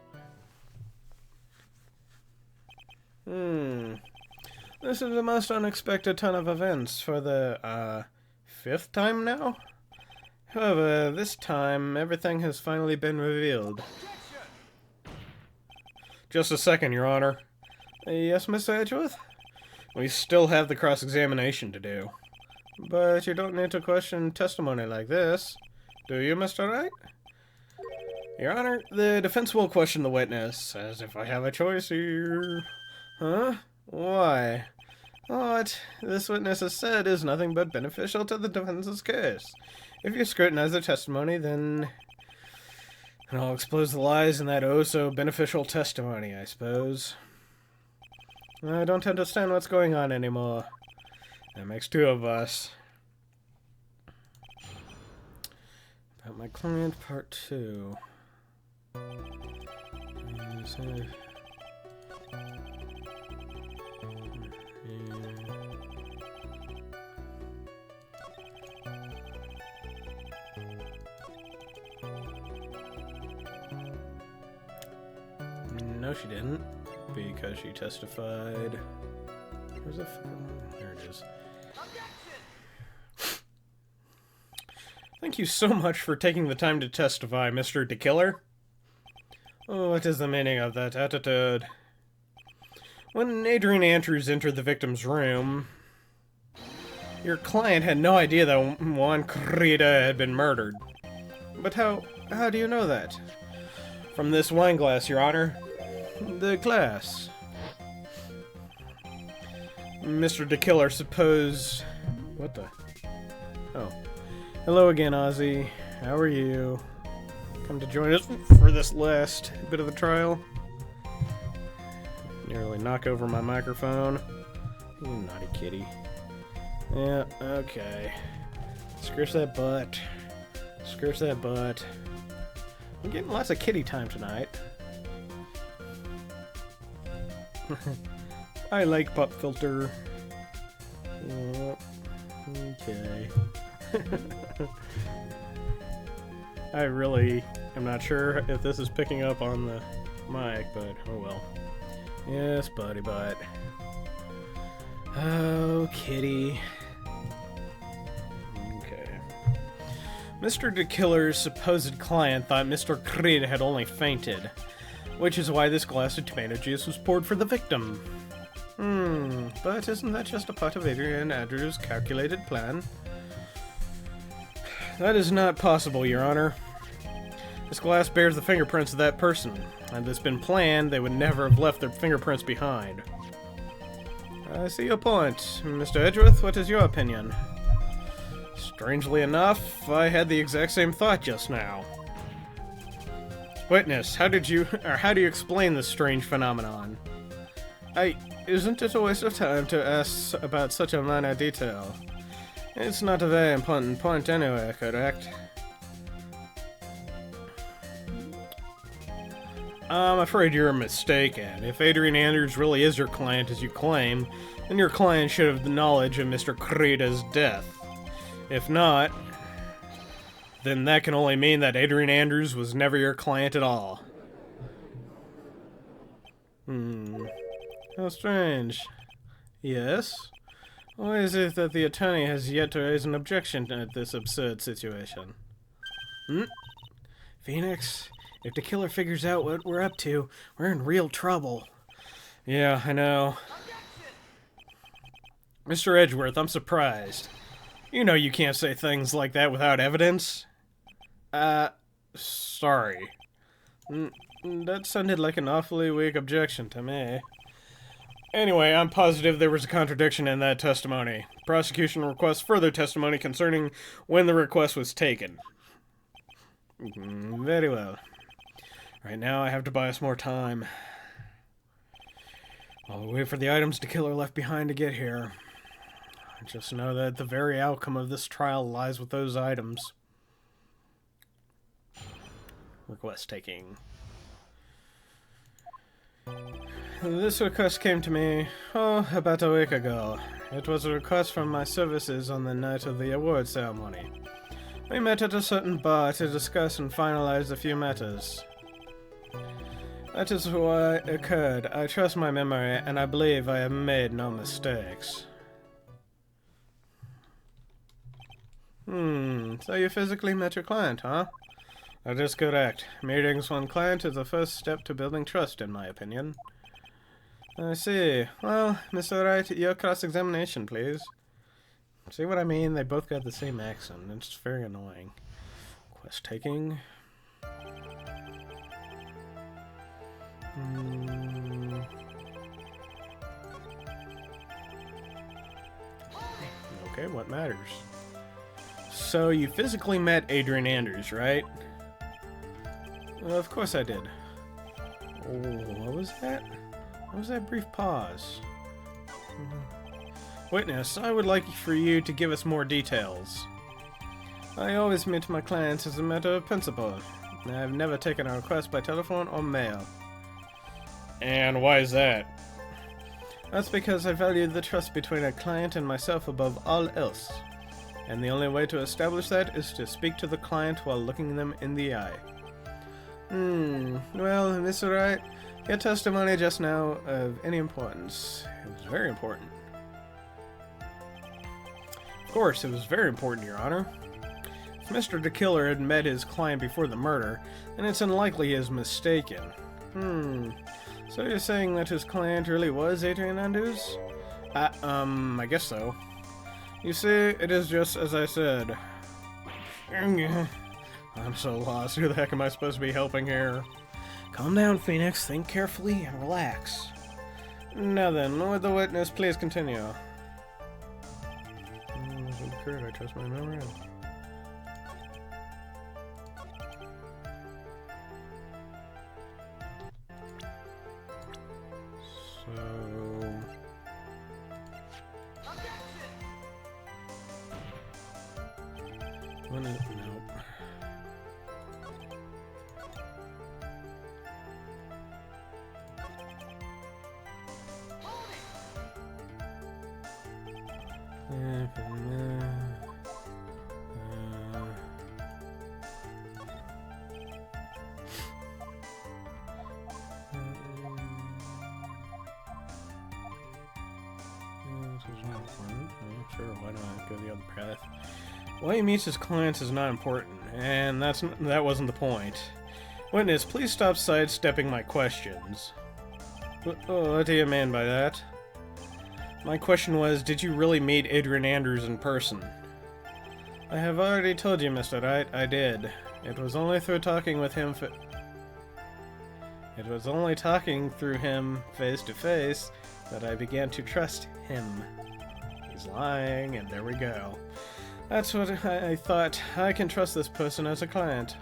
This is the most unexpected turn of events for the, 5th time now? However, this time, everything has finally been revealed. Just a second, Your Honor. Yes, Mr. Edgeworth? We still have the cross-examination to do. But you don't need to question testimony like this, do you, Mr. Wright? Your Honor, the defense will question the witness, as if I have a choice here. Huh? Why? What this witness has said is nothing but beneficial to the defense's case. If you scrutinize their testimony, then I'll expose the lies in that oh-so-beneficial testimony, I suppose. I don't understand what's going on anymore. That makes 2 of us. About my client, part 2. No, she didn't, because she testified. Where's the there it is. Thank you so much for taking the time to testify, Mr. DeKiller. Oh, what is the meaning of that attitude? When Adrian Andrews entered the victim's room, your client had no idea that Juan Corrida had been murdered. But how do you know that? From this wine glass, Your Honor. The glass. Mr. DeKiller, suppose... What the... Oh. Hello again, Ozzy. How are you? Come to join us for for this last bit of the trial. Nearly knock over my microphone. You naughty kitty. Yeah, okay. Scratch that butt. Scratch that butt. I'm getting lots of kitty time tonight. I like pop filter. Yep. Okay. I really am not sure if this is picking up on the mic, but oh well. Yes, buddy butt. Oh, kitty. Okay. Mr. DeKiller's supposed client thought Mr. Creed had only fainted, which is why this glass of tomato juice was poured for the victim. But isn't that just a part of Adrian Andrews' calculated plan? That is not possible, Your Honor. This glass bears the fingerprints of that person. Had this been planned, they would never have left their fingerprints behind. I see your point. Mr. Edgeworth, what is your opinion? Strangely enough, I had the exact same thought just now. Witness, how do you explain this strange phenomenon? Isn't it a waste of time to ask about such a minor detail? It's not a very important point anyway, correct? I'm afraid you're mistaken. If Adrian Andrews really is your client as you claim, then your client should have the knowledge of Mr. Creda's death. If not, then that can only mean that Adrian Andrews was never your client at all. How strange. Yes? Why is it that the attorney has yet to raise an objection at this absurd situation? Phoenix, if the killer figures out what we're up to, we're in real trouble. Yeah, I know. Mr. Edgeworth, I'm surprised. You know you can't say things like that without evidence. Sorry. That sounded like an awfully weak objection to me. Anyway, I'm positive there was a contradiction in that testimony. Prosecution requests further testimony concerning when the request was taken. Very well. Right now I have to buy us more time. I'll wait for the items the killer left behind to get here. I just know that the very outcome of this trial lies with those items. Request taking. This request came to me, about a week ago. It was a request from my services on the night of the award ceremony. We met at a certain bar to discuss and finalize a few matters. That is what occurred. I trust my memory, and I believe I have made no mistakes. So you physically met your client, huh? That is correct. Meeting one client is the first step to building trust, in my opinion. I see. Well, Mr. Wright, your cross-examination, please. See what I mean? They both got the same accent. It's very annoying. Quest taking. Okay, what matters? So, you physically met Adrian Andrews, right? Well, of course I did. Oh, what was that? What was that brief pause? Witness, I would like for you to give us more details. I always meet my clients as a matter of principle. I have never taken a request by telephone or mail. And why is that? That's because I value the trust between a client and myself above all else. And the only way to establish that is to speak to the client while looking them in the eye. Well, Mr. Wright, your testimony just now of any importance. It was very important. Of course, it was very important, Your Honor. If Mr. DeKiller had met his client before the murder, then it's unlikely he is mistaken. So you're saying that his client really was Adrian Andrews? I guess so. You see, it is just as I said. I'm so lost. Who the heck am I supposed to be helping here? Calm down, Phoenix. Think carefully and relax. Now then, would the witness please continue? I trust my memory. So... Nope. Sure, why not go the other path? Why he meets his clients is not important, and that wasn't the point. Witness, please stop sidestepping my questions. What do you mean by that? My question was, did you really meet Adrian Andrews in person? I have already told you, Mr. Wright, I did. It was only through talking with him It was only talking through him face to face that I began to trust him. He's lying, and there we go. That's what I thought. I can trust this person as a client.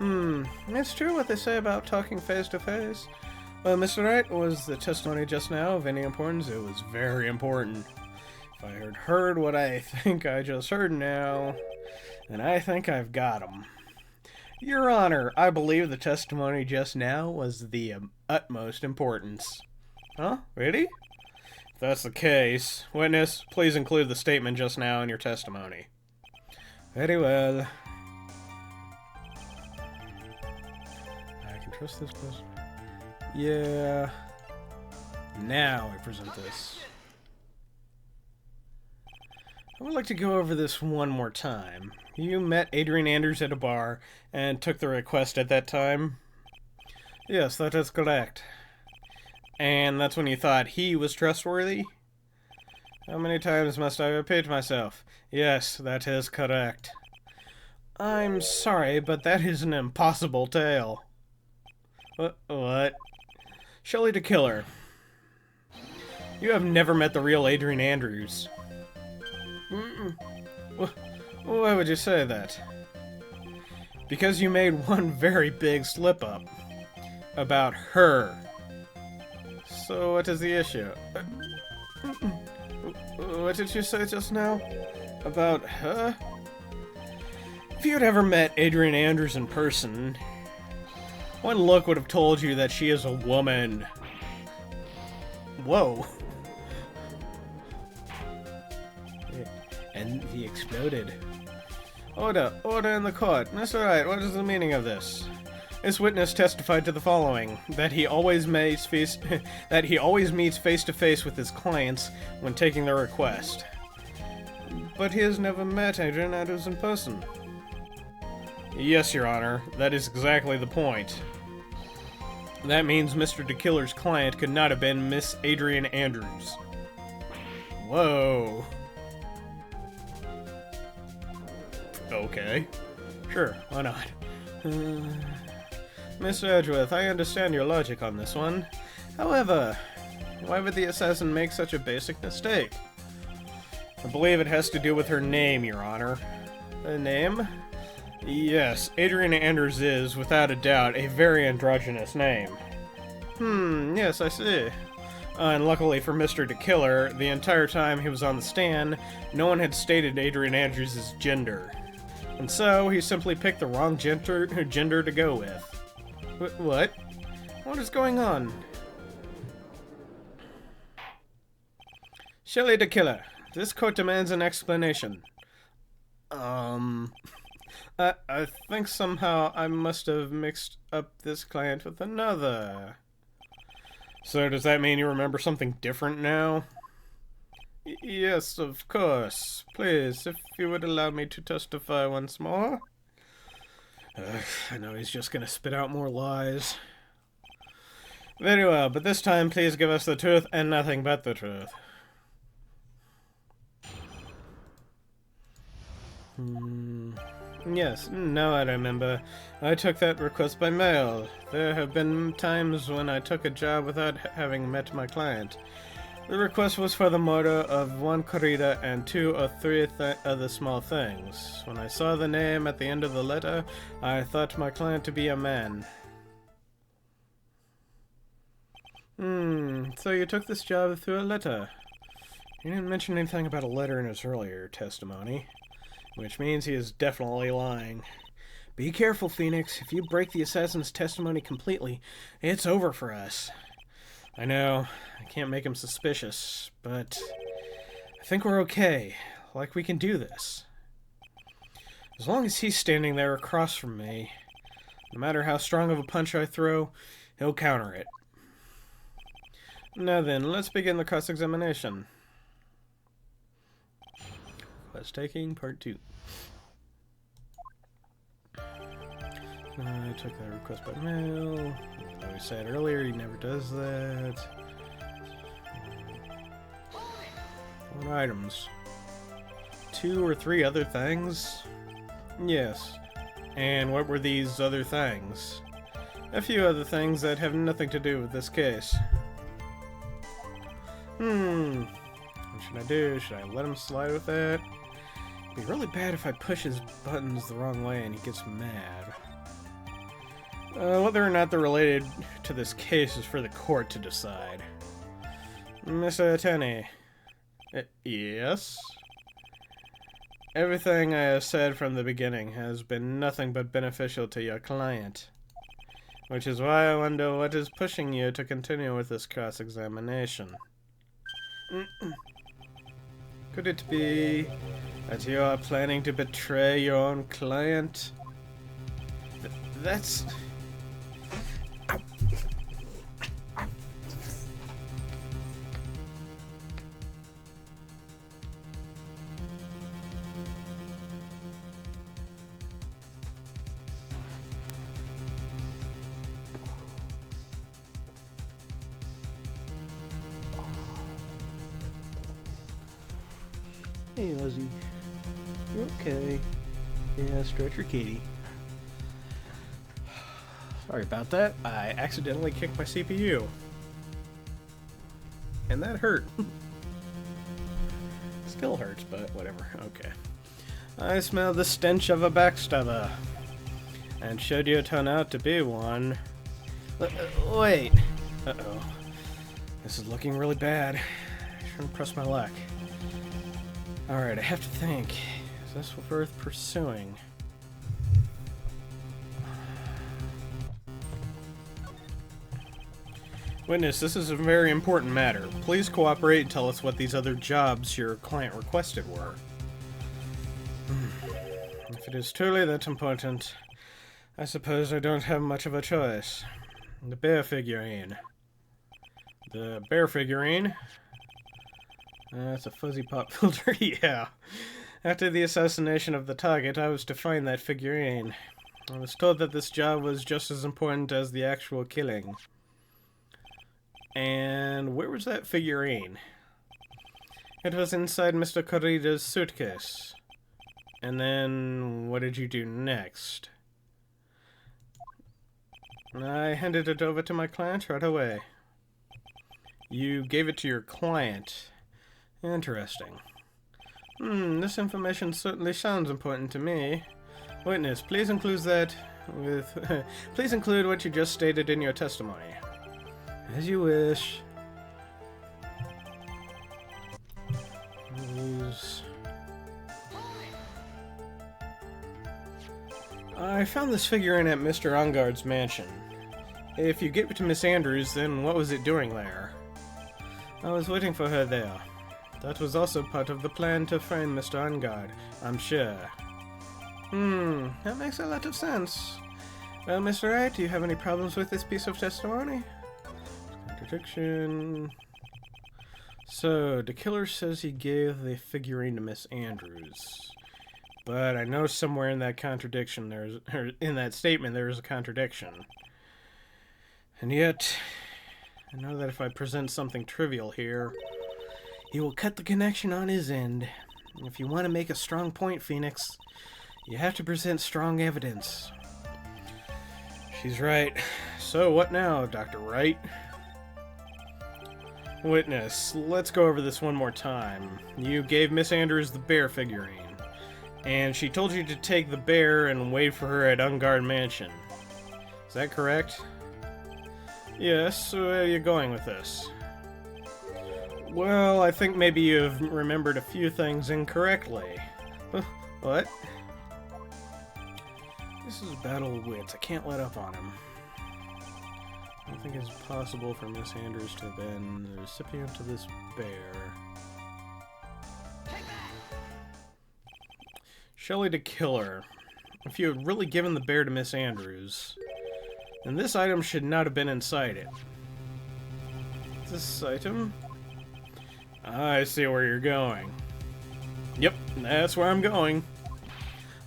It's true what they say about talking face to face. Well, Mr. Wright, was the testimony just now of any importance? It was very important. If I had heard what I think I just heard now, then I think I've got him. Your Honor, I believe the testimony just now was the utmost importance. Huh? Really? If that's the case, witness, please include the statement just now in your testimony. Very well. I can trust this person. Yeah. Now I present this. I would like to go over this one more time. You met Adrian Andrews at a bar and took the request at that time? Yes, that is correct. And that's when you thought he was trustworthy? How many times must I repeat myself? Yes, that is correct. I'm sorry, but that is an impossible tale. What? Shelley the Killer. You have never met the real Adrian Andrews. Why would you say that? Because you made one very big slip-up. About her. So what is the issue? What did you say just now? About her? If you had ever met Adrian Andrews in person, one look would have told you that she is a woman. Whoa. And he exploded. Order in the court. That's alright, what is the meaning of this? This witness testified to the following: that he always meets face to face with his clients when taking their request. But he has never met Adrian Andrews in person. Yes, Your Honor, that is exactly the point. That means Mr. DeKiller's client could not have been Miss Adrian Andrews. Whoa. Okay. Sure, why not? Mr. Edgeworth, I understand your logic on this one. However, why would the assassin make such a basic mistake? I believe it has to do with her name, Your Honor. Her name? Yes, Adrian Andrews is, without a doubt, a very androgynous name. Yes, I see. And luckily for Mr. DeKiller, the entire time he was on the stand, no one had stated Adrian Andrews' gender. And so, he simply picked the wrong gender to go with. What? What is going on? Shelley DeKiller, this court demands an explanation. I think somehow I must have mixed up this client with another. So does that mean you remember something different now? Yes, of course. Please, if you would allow me to testify once more. I know he's just gonna spit out more lies. Very well, but this time please give us the truth and nothing but the truth. Yes, now I remember. I took that request by mail. There have been times when I took a job without having met my client. The request was for the murder of one Corrida and 2 or 3 other small things. When I saw the name at the end of the letter, I thought my client to be a man. So you took this job through a letter. He didn't mention anything about a letter in his earlier testimony, which means he is definitely lying. Be careful, Phoenix. If you break the assassin's testimony completely, it's over for us. I know, I can't make him suspicious, but I think we're okay. Like we can do this. As long as he's standing there across from me, no matter how strong of a punch I throw, he'll counter it. Now then, let's begin the cross-examination. Quest taking, part 2. I took that request by mail. Like we said earlier, he never does that. What items? 2 or 3 other things? Yes. And what were these other things? A few other things that have nothing to do with this case. What should I do? Should I let him slide with that? It'd be really bad if I push his buttons the wrong way and he gets mad. Whether or not they're related to this case is for the court to decide. Mr. Attorney. Yes? Everything I have said from the beginning has been nothing but beneficial to your client. Which is why I wonder what is pushing you to continue with this cross-examination. Could it be that you are planning to betray your own client? That's... Hey, Ozzy. You okay? Yeah, stretch your kitty. Sorry about that. I accidentally kicked my CPU. And that hurt. Still hurts, but whatever. Okay. I smell the stench of a backstabber. And should you turn out to be one... wait. Uh-oh. This is looking really bad. I shouldn't press my luck. Alright, I have to think. Is this worth pursuing? Witness, this is a very important matter. Please cooperate and tell us what these other jobs your client requested were. If it is truly that important, I suppose I don't have much of a choice. The bear figurine. The bear figurine? That's a fuzzy pop filter, yeah. After the assassination of the target, I was to find that figurine. I was told that this job was just as important as the actual killing. And where was that figurine? It was inside Mr. Corrida's suitcase. And then, what did you do next? I handed it over to my client right away. You gave it to your client. Interesting. This information certainly sounds important to me. Witness, please include that with... please include what you just stated in your testimony. As you wish. I found this figurine at Mr. Ungard's mansion. If you gave it to Miss Andrews, then what was it doing there? I was waiting for her there. That was also part of the plan to find Mr. Ungard, I'm sure. That makes a lot of sense. Well, Mr. Wright, do you have any problems with this piece of testimony? Contradiction. So, the killer says he gave the figurine to Miss Andrews. But I know somewhere in that contradiction, in that statement, there is a contradiction. And yet, I know that if I present something trivial here, he will cut the connection on his end. If you want to make a strong point, Phoenix, you have to present strong evidence. She's right. So what now, Dr. Wright? Witness, let's go over this one more time. You gave Miss Andrews the bear figurine, and she told you to take the bear and wait for her at Ungard Mansion. Is that correct? Yes, so where are you going with this? Well, I think maybe you've remembered a few things incorrectly. What? This is Battle of Wits. I can't let up on him. I don't think it's possible for Miss Andrews to have been the recipient of this bear. Shelley to Killer. If you had really given the bear to Miss Andrews, then this item should not have been inside it. This item? I see where you're going. Yep, that's where I'm going.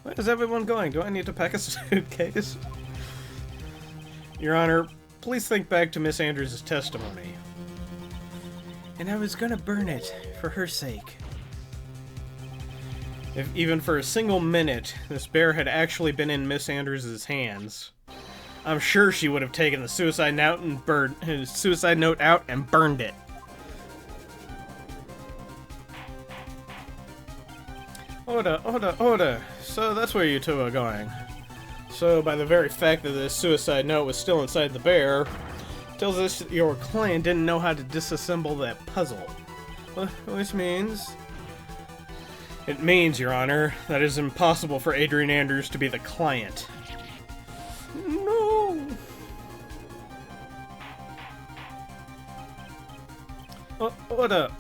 Where is everyone going? Do I need to pack a suitcase? Your Honor, please think back to Miss Andrews' testimony. And I was gonna burn it, for her sake. If even for a single minute this bear had actually been in Miss Andrews' hands, I'm sure she would have taken the suicide note out and burned it. Order. So that's where you two are going. So by the very fact that this suicide note was still inside the bear, tells us that your client didn't know how to disassemble that puzzle. Which means... It means, Your Honor, that it is impossible for Adrian Andrews to be the client. No!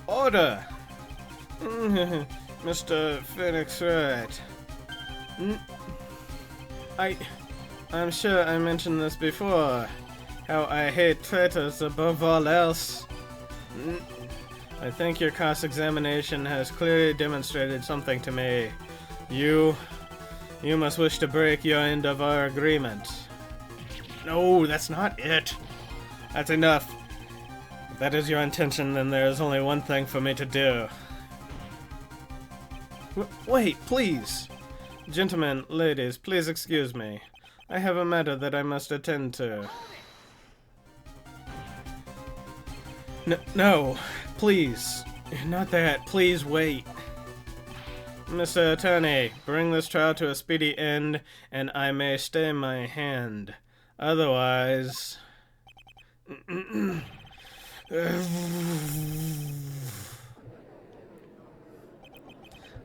Order! Mr. Phoenix Wright. I'm sure I mentioned this before, how I hate traitors above all else. I think your cross-examination has clearly demonstrated something to me. You must wish to break your end of our agreement. No, that's not it. That's enough. If that is your intention, then there is only one thing for me to do. Wait, please. Gentlemen, ladies, please excuse me. I have a matter that I must attend to. No, please. Not that. Please wait. Mr. Attorney, bring this trial to a speedy end, and I may stay my hand. Otherwise...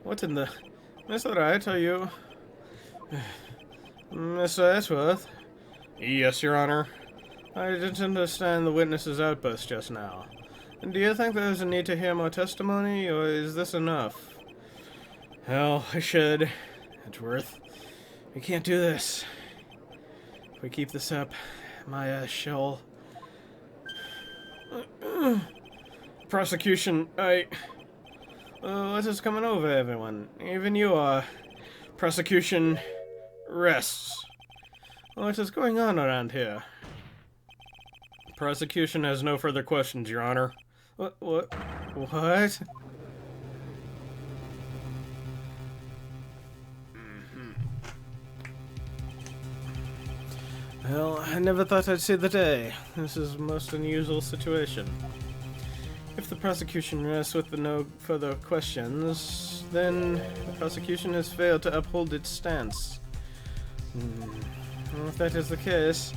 What in the... Mr. Wright, are you... Mr. Ashworth? Yes, Your Honor. I didn't understand the witness's outburst just now. Do you think there is a need to hear more testimony, or is this enough? Well, I should. Edgeworth. We can't do this. If we keep this up, my shall... Prosecution, what is coming over everyone? Even you are. Prosecution rests. What is going on around here? Prosecution has no further questions, Your Honor. What? Well, I never thought I'd see the day. This is a most unusual situation. If the prosecution rests with no further questions, then the prosecution has failed to uphold its stance. Well, if that is the case,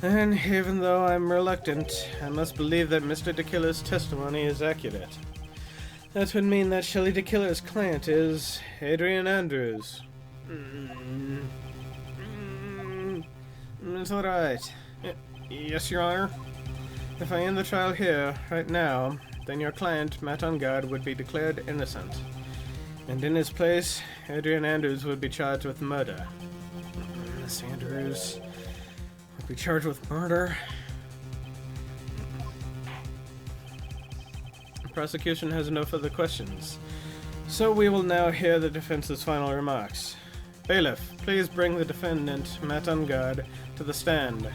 then even though I'm reluctant, I must believe that Mr. DeKiller's testimony is accurate. That would mean that Shelley DeKiller's client is Adrian Andrews. It's alright. Yes, Your Honor. If I end the trial here, right now, then your client, Matt Ungard, would be declared innocent. And in his place, Adrian Andrews would be charged with murder. Miss Andrews would be charged with murder? The prosecution has no further questions. So we will now hear the defense's final remarks. Bailiff, please bring the defendant, Matt Ungard, to the stand.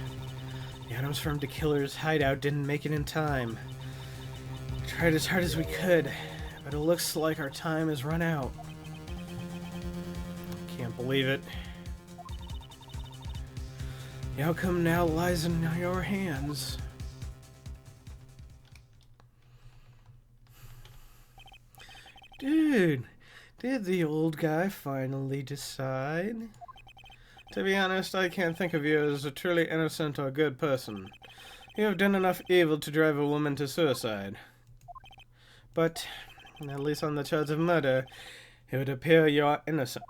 The items from DeKiller's hideout didn't make it in time. We tried as hard as we could, but it looks like our time has run out. Can't believe it. The outcome now lies in your hands. Dude, did the old guy finally decide? To be honest, I can't think of you as a truly innocent or good person. You have done enough evil to drive a woman to suicide. But, at least on the charge of murder, it would appear you are innocent.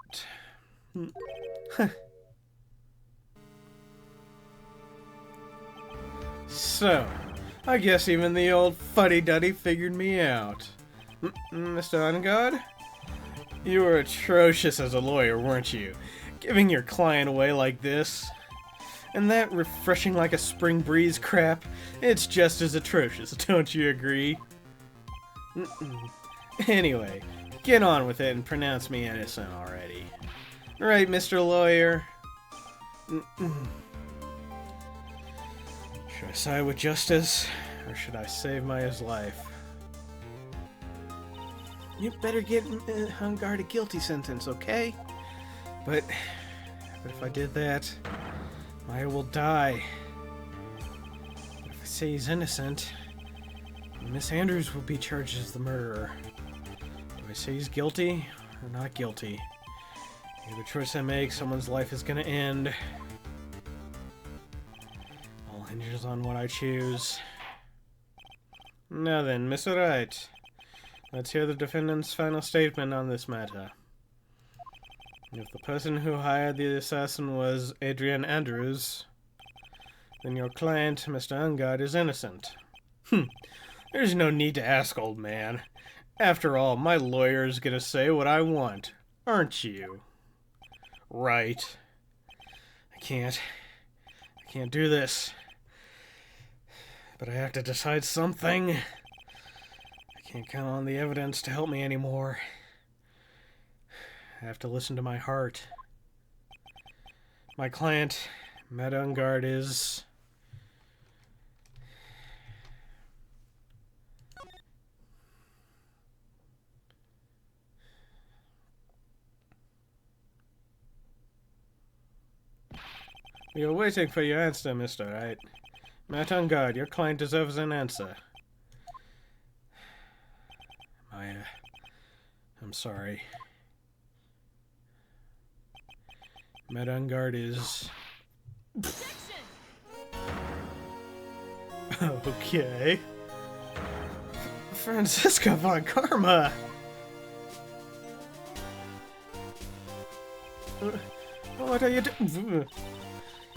So, I guess even the old fuddy-duddy figured me out. Mr. Ungard? You were atrocious as a lawyer, weren't you? Giving your client away like this. And that refreshing like a spring breeze crap, it's just as atrocious, don't you agree? Anyway, get on with it and pronounce me innocent already. Right, Mr. Lawyer? Should I side with justice, or should I save Maya's life? You better get Ungard a guilty sentence, okay? But if I did that, Maya will die. If I say he's innocent, Miss Andrews will be charged as the murderer. Do I say he's guilty or not guilty? Either choice I make, someone's life is gonna end. All hinges on what I choose. Now then, Mr. Wright, let's hear the defendant's final statement on this matter. If the person who hired the assassin was Adrian Andrews, then your client, Mr. Ungard, is innocent. There's no need to ask, old man. After all, my lawyer's gonna say what I want, aren't you? Right. I can't do this. But I have to decide something. I can't count on the evidence to help me anymore. I have to listen to my heart. My client, Matt Ungard, is... We are waiting for your answer, Mr. Wright. Matt Ungard, your client deserves an answer. Maya, I'm sorry. Matt Ungard is... Okay. Franziska von Karma! What are you doing?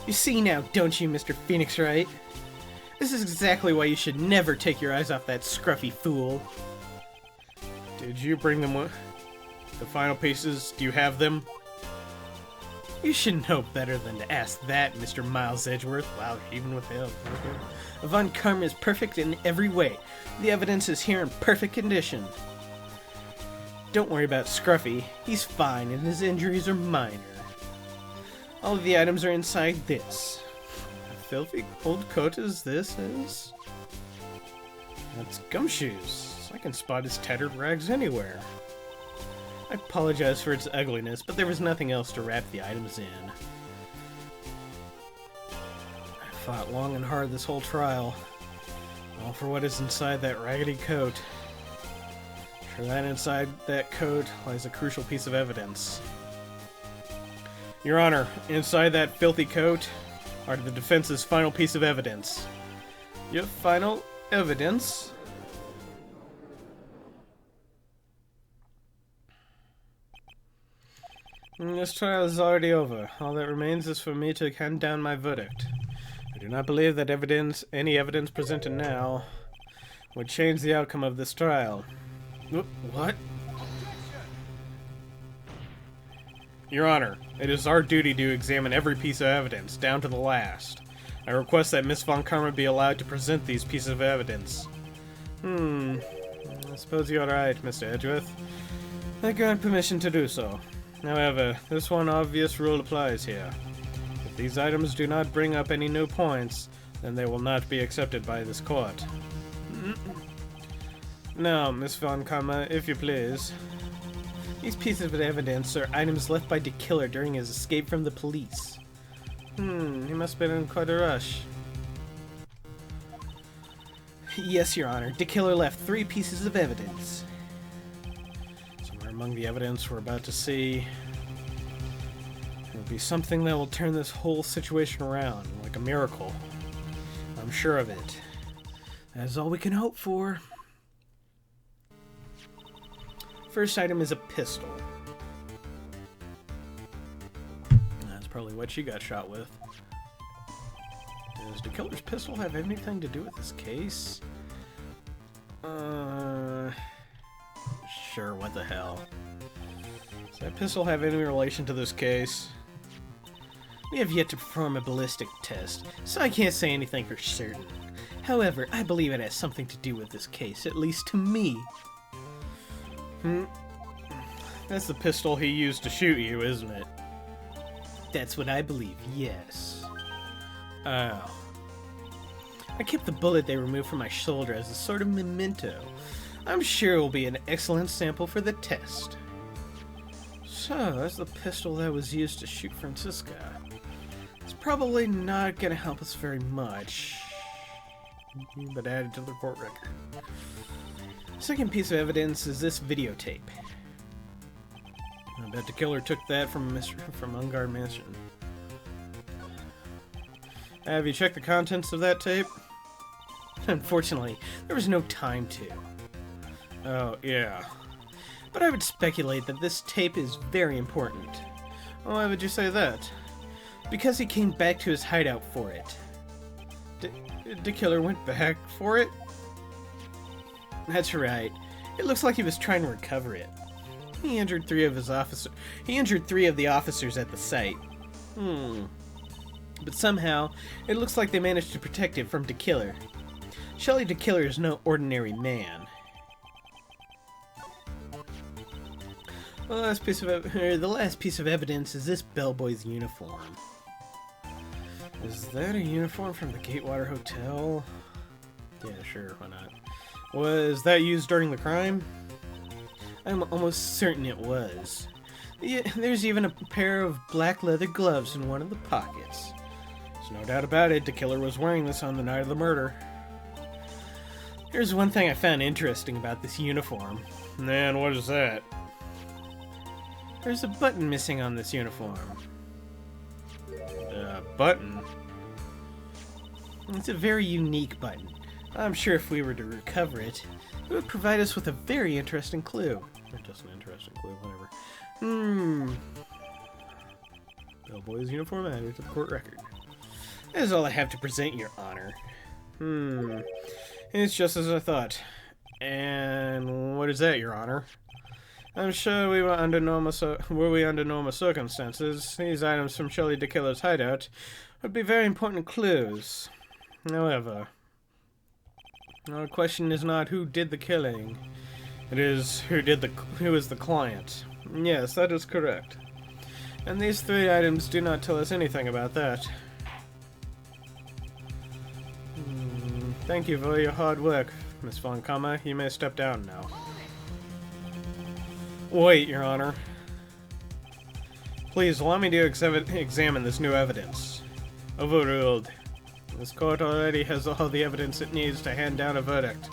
You see now, don't you, Mr. Phoenix Wright? This is exactly why you should never take your eyes off that scruffy fool. Did you bring them the final pieces? Do you have them? You should know better than to ask that, Mr. Miles Edgeworth. Wow, even with him. Von Karma is perfect in every way. The evidence is here in perfect condition. Don't worry about Scruffy. He's fine and his injuries are minor. All of the items are inside this. A filthy old coat as this is? That's gumshoes. I can spot his tattered rags anywhere. I apologize for its ugliness, but there was nothing else to wrap the items in. I fought long and hard this whole trial, all for what is inside that raggedy coat. For that inside that coat lies a crucial piece of evidence. Your Honor, inside that filthy coat are the defense's final piece of evidence. Your final evidence? This trial is already over. All that remains is for me to hand down my verdict. I do not believe that any evidence presented now, would change the outcome of this trial. What? Your Honor, it is our duty to examine every piece of evidence, down to the last. I request that Miss Von Karma be allowed to present these pieces of evidence. I suppose you're right, Mr. Edgeworth. I grant permission to do so. However, this one obvious rule applies here. If these items do not bring up any new points, then they will not be accepted by this court. Now, Miss Von Karma, if you please. These pieces of evidence are items left by the killer during his escape from the police. He must have been in quite a rush. Yes, Your Honor. The killer left 3 pieces of evidence. Somewhere among the evidence we're about to see, it will be something that will turn this whole situation around, like a miracle. I'm sure of it. That's all we can hope for. First item is a pistol. That's probably what she got shot with. Does the killer's pistol have anything to do with this case? Sure, what the hell. Does that pistol have any relation to this case? We have yet to perform a ballistic test, so I can't say anything for certain. However, I believe it has something to do with this case, at least to me. That's the pistol he used to shoot you, isn't it? That's what I believe, yes. Oh. I kept the bullet they removed from my shoulder as a sort of memento. I'm sure it will be an excellent sample for the test. So, that's the pistol that was used to shoot Francisca. It's probably not going to help us very much, but add it to the court record. Second piece of evidence is this videotape. I bet the killer took that from Ungard Mansion. Have you checked the contents of that tape? Unfortunately, there was no time to. Oh, yeah. But I would speculate that this tape is very important. Why would you say that? Because he came back to his hideout for it. The killer went back for it? That's right. It looks like he was trying to recover it. He injured three of the officers at the site. But somehow, it looks like they managed to protect him from the killer. Shelley the Killer is no ordinary man. The last piece of evidence is this bellboy's uniform. Is that a uniform from the Gatewater Hotel? Yeah, sure, why not? Was that used during the crime? I'm almost certain it was. Yeah, there's even a pair of black leather gloves in one of the pockets. There's no doubt about it, the killer was wearing this on the night of the murder. Here's one thing I found interesting about this uniform. And what is that? There's a button missing on this uniform. Button? It's a very unique button. I'm sure if we were to recover it, it would provide us with a very interesting clue. Or just an interesting clue, whatever. Bellboy's uniform added to the court record. That is all I have to present, Your Honor. It's just as I thought. And what is that, Your Honor? I'm sure we were under normal circumstances, these items from Shelley the Killer's hideout would be very important clues. However, our question is not who did the killing. It is who is the client. Yes, that is correct. And these three items do not tell us anything about that. Thank you for your hard work, Miss Von Kammer. You may step down now. Wait, Your Honor. Please allow me to examine this new evidence. Overruled. This court already has all the evidence it needs to hand down a verdict.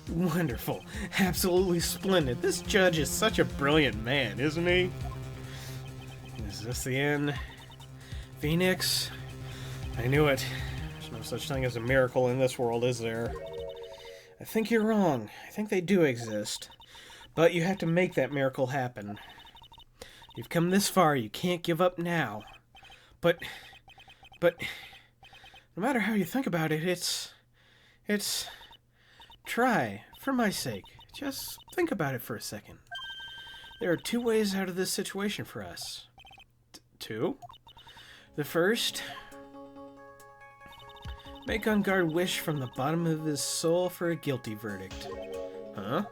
Wonderful. Absolutely splendid. This judge is such a brilliant man, isn't he? Is this the end? Phoenix? I knew it. There's no such thing as a miracle in this world, is there? I think you're wrong. I think they do exist. But you have to make that miracle happen. You've come this far, you can't give up now. But, no matter how you think about it, it's, try, for my sake. Just think about it for a second. There are two ways out of this situation for us. Two? The first, make Ungard wish from the bottom of his soul for a guilty verdict. Huh?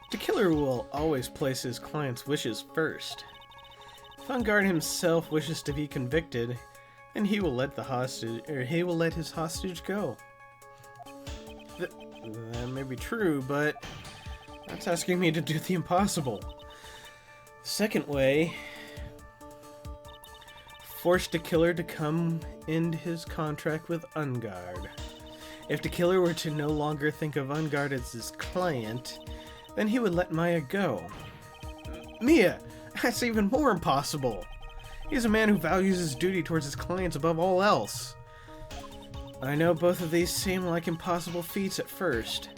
The killer will always place his client's wishes first. If Ungard himself wishes to be convicted, then he will let his hostage go. That may be true, but that's asking me to do the impossible. The second way, force the killer to come end his contract with Ungard. If the killer were to no longer think of Ungard as his client, then he would let Maya go. Mia! That's even more impossible! He's a man who values his duty towards his clients above all else. I know both of these seem like impossible feats at first,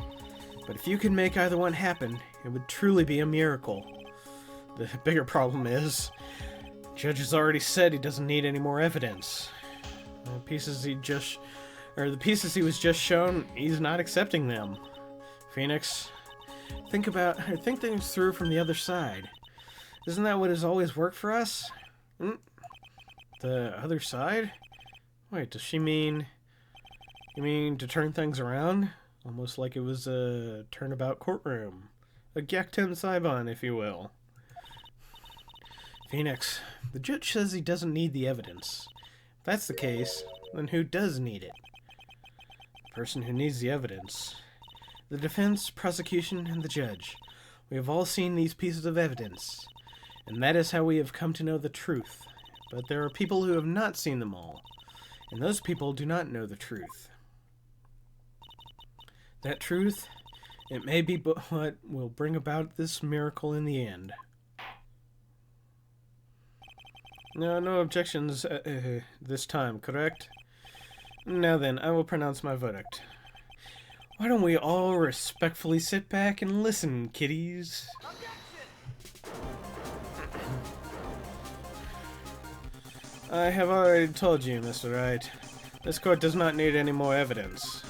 but if you can make either one happen, it would truly be a miracle. The bigger problem is, the judge has already said he doesn't need any more evidence. The pieces he was just shown, he's not accepting them. Phoenix, think things through from the other side. Isn't that what has always worked for us? The other side? Wait, does she mean... You mean to turn things around? Almost like it was a turnabout courtroom. A Gyakten Saibon, if you will. Phoenix, the judge says he doesn't need the evidence. If that's the case, then who does need it? The person who needs the evidence. The defense, prosecution, and the judge. We have all seen these pieces of evidence, and that is how we have come to know the truth. But there are people who have not seen them all, and those people do not know the truth. That truth, it may be what will bring about this miracle in the end. No objections this time, correct? Now then, I will pronounce my verdict. Why don't we all respectfully sit back and listen, kiddies? I have already told you, Mr. Wright. This court does not need any more evidence.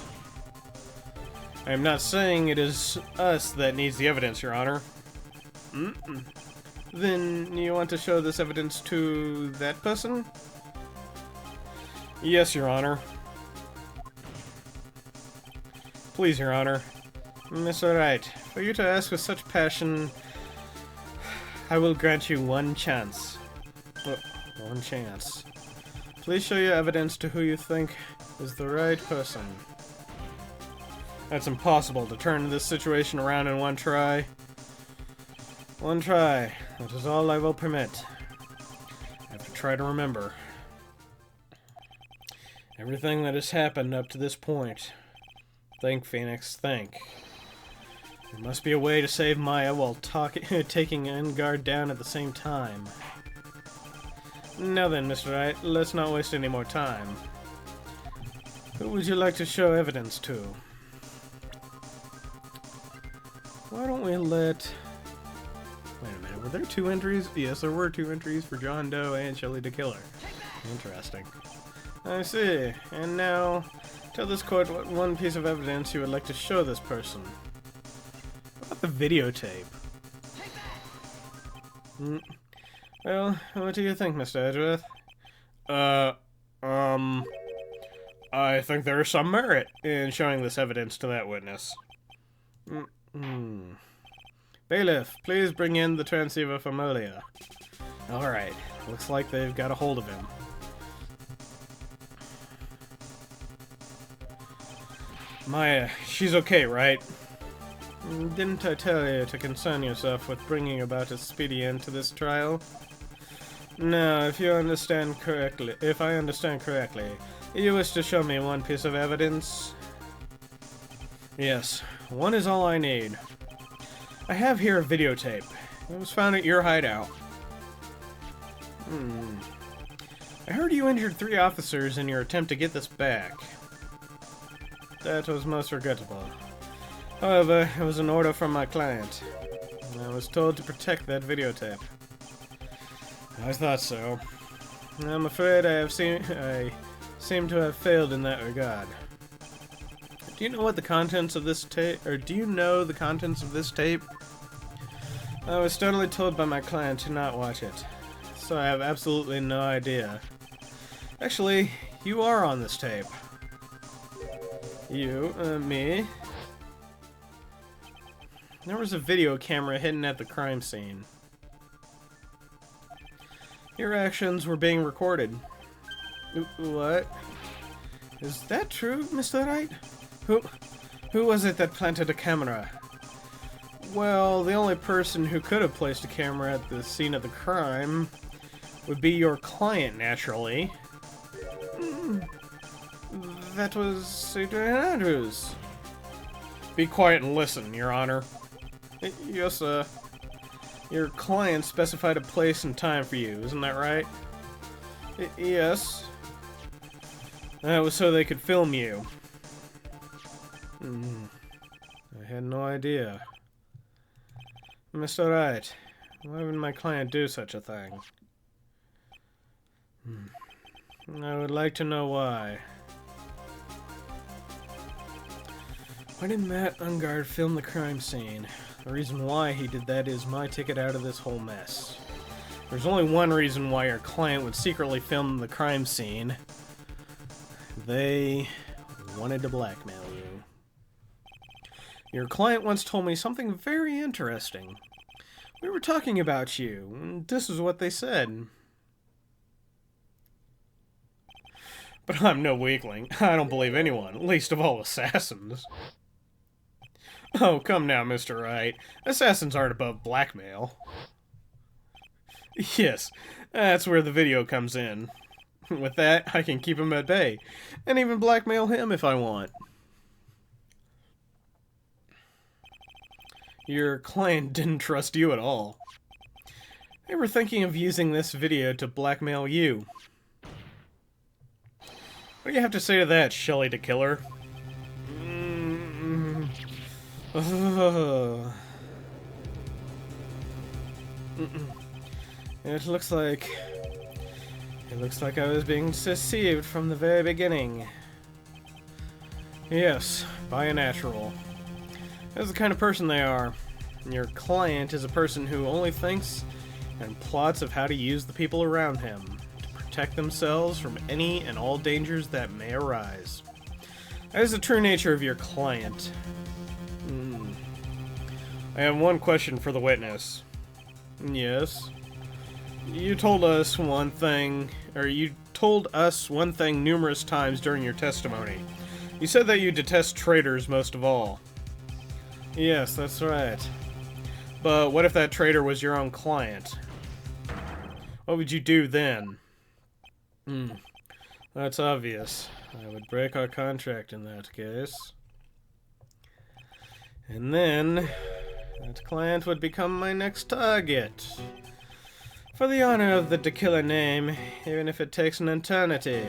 I am not saying it is us that needs the evidence, Your Honor. Then you want to show this evidence to that person? Yes, Your Honor. Please, Your Honor. Mr. Wright, for you to ask with such passion, I will grant you one chance. One chance. Please show your evidence to who you think is the right person. That's impossible to turn this situation around in one try. One try. That is all I will permit. I have to try to remember everything that has happened up to this point. Think, Phoenix, think. There must be a way to save Maya while taking Enguard down at the same time. Now then, Mr. Wright, let's not waste any more time. Who would you like to show evidence to? Why don't we let... Wait a minute, were there 2 entries? Yes, there were 2 entries for John Doe and Shelley the Killer. Interesting. I see. And now, tell this court what one piece of evidence you would like to show this person. What about the videotape? Well, what do you think, Mr. Edgeworth? I think there is some merit in showing this evidence to that witness. Bailiff, please bring in the transceiver familia. Alright, looks like they've got a hold of him. Maya, she's okay, right? Didn't I tell you to concern yourself with bringing about a speedy end to this trial? Now, if I understand correctly, you wish to show me one piece of evidence? Yes, one is all I need. I have here a videotape. It was found at your hideout. I heard you injured 3 officers in your attempt to get this back. That was most regrettable. However, it was an order from my client. I was told to protect that videotape. I thought so. I'm afraid I seem to have failed in that regard. Do you know what the contents of this tape, or do you know the contents of this tape? I was sternly told by my client to not watch it, so I have absolutely no idea. Actually, you are on this tape. You, me? There was a video camera hidden at the crime scene. Your actions were being recorded. What? Is that true, Mr. Wright? Who was it that planted a camera? Well, the only person who could have placed a camera at the scene of the crime would be your client, naturally. That was Adrian Andrews. Be quiet and listen, Your Honor. Yes, sir. Your client specified a place and time for you, isn't that right? Yes. That was so they could film you. I had no idea. Mr. Wright, why would my client do such a thing? I would like to know why. Why did Matt Ungard film the crime scene? The reason why he did that is my ticket out of this whole mess. There's only one reason why your client would secretly film the crime scene. They wanted to blackmail you. Your client once told me something very interesting. We were talking about you, and this is what they said. But I'm no weakling. I don't believe anyone, least of all assassins. Oh, come now, Mr. Wright. Assassins aren't above blackmail. Yes, that's where the video comes in. With that, I can keep him at bay, and even blackmail him if I want. Your client didn't trust you at all. They were thinking of using this video to blackmail you. What do you have to say to that, Shelley the Killer? It looks like I was being deceived from the very beginning. Yes, by a natural. That's the kind of person they are. Your client is a person who only thinks and plots of how to use the people around him to protect themselves from any and all dangers that may arise. That is the true nature of your client. I have one question for the witness. Yes? You told us one thing numerous times during your testimony. You said that you detest traitors most of all. Yes, that's right. But what if that traitor was your own client? What would you do then? That's obvious. I would break our contract in that case. And then, that client would become my next target. For the honor of the Killer name, even if it takes an eternity,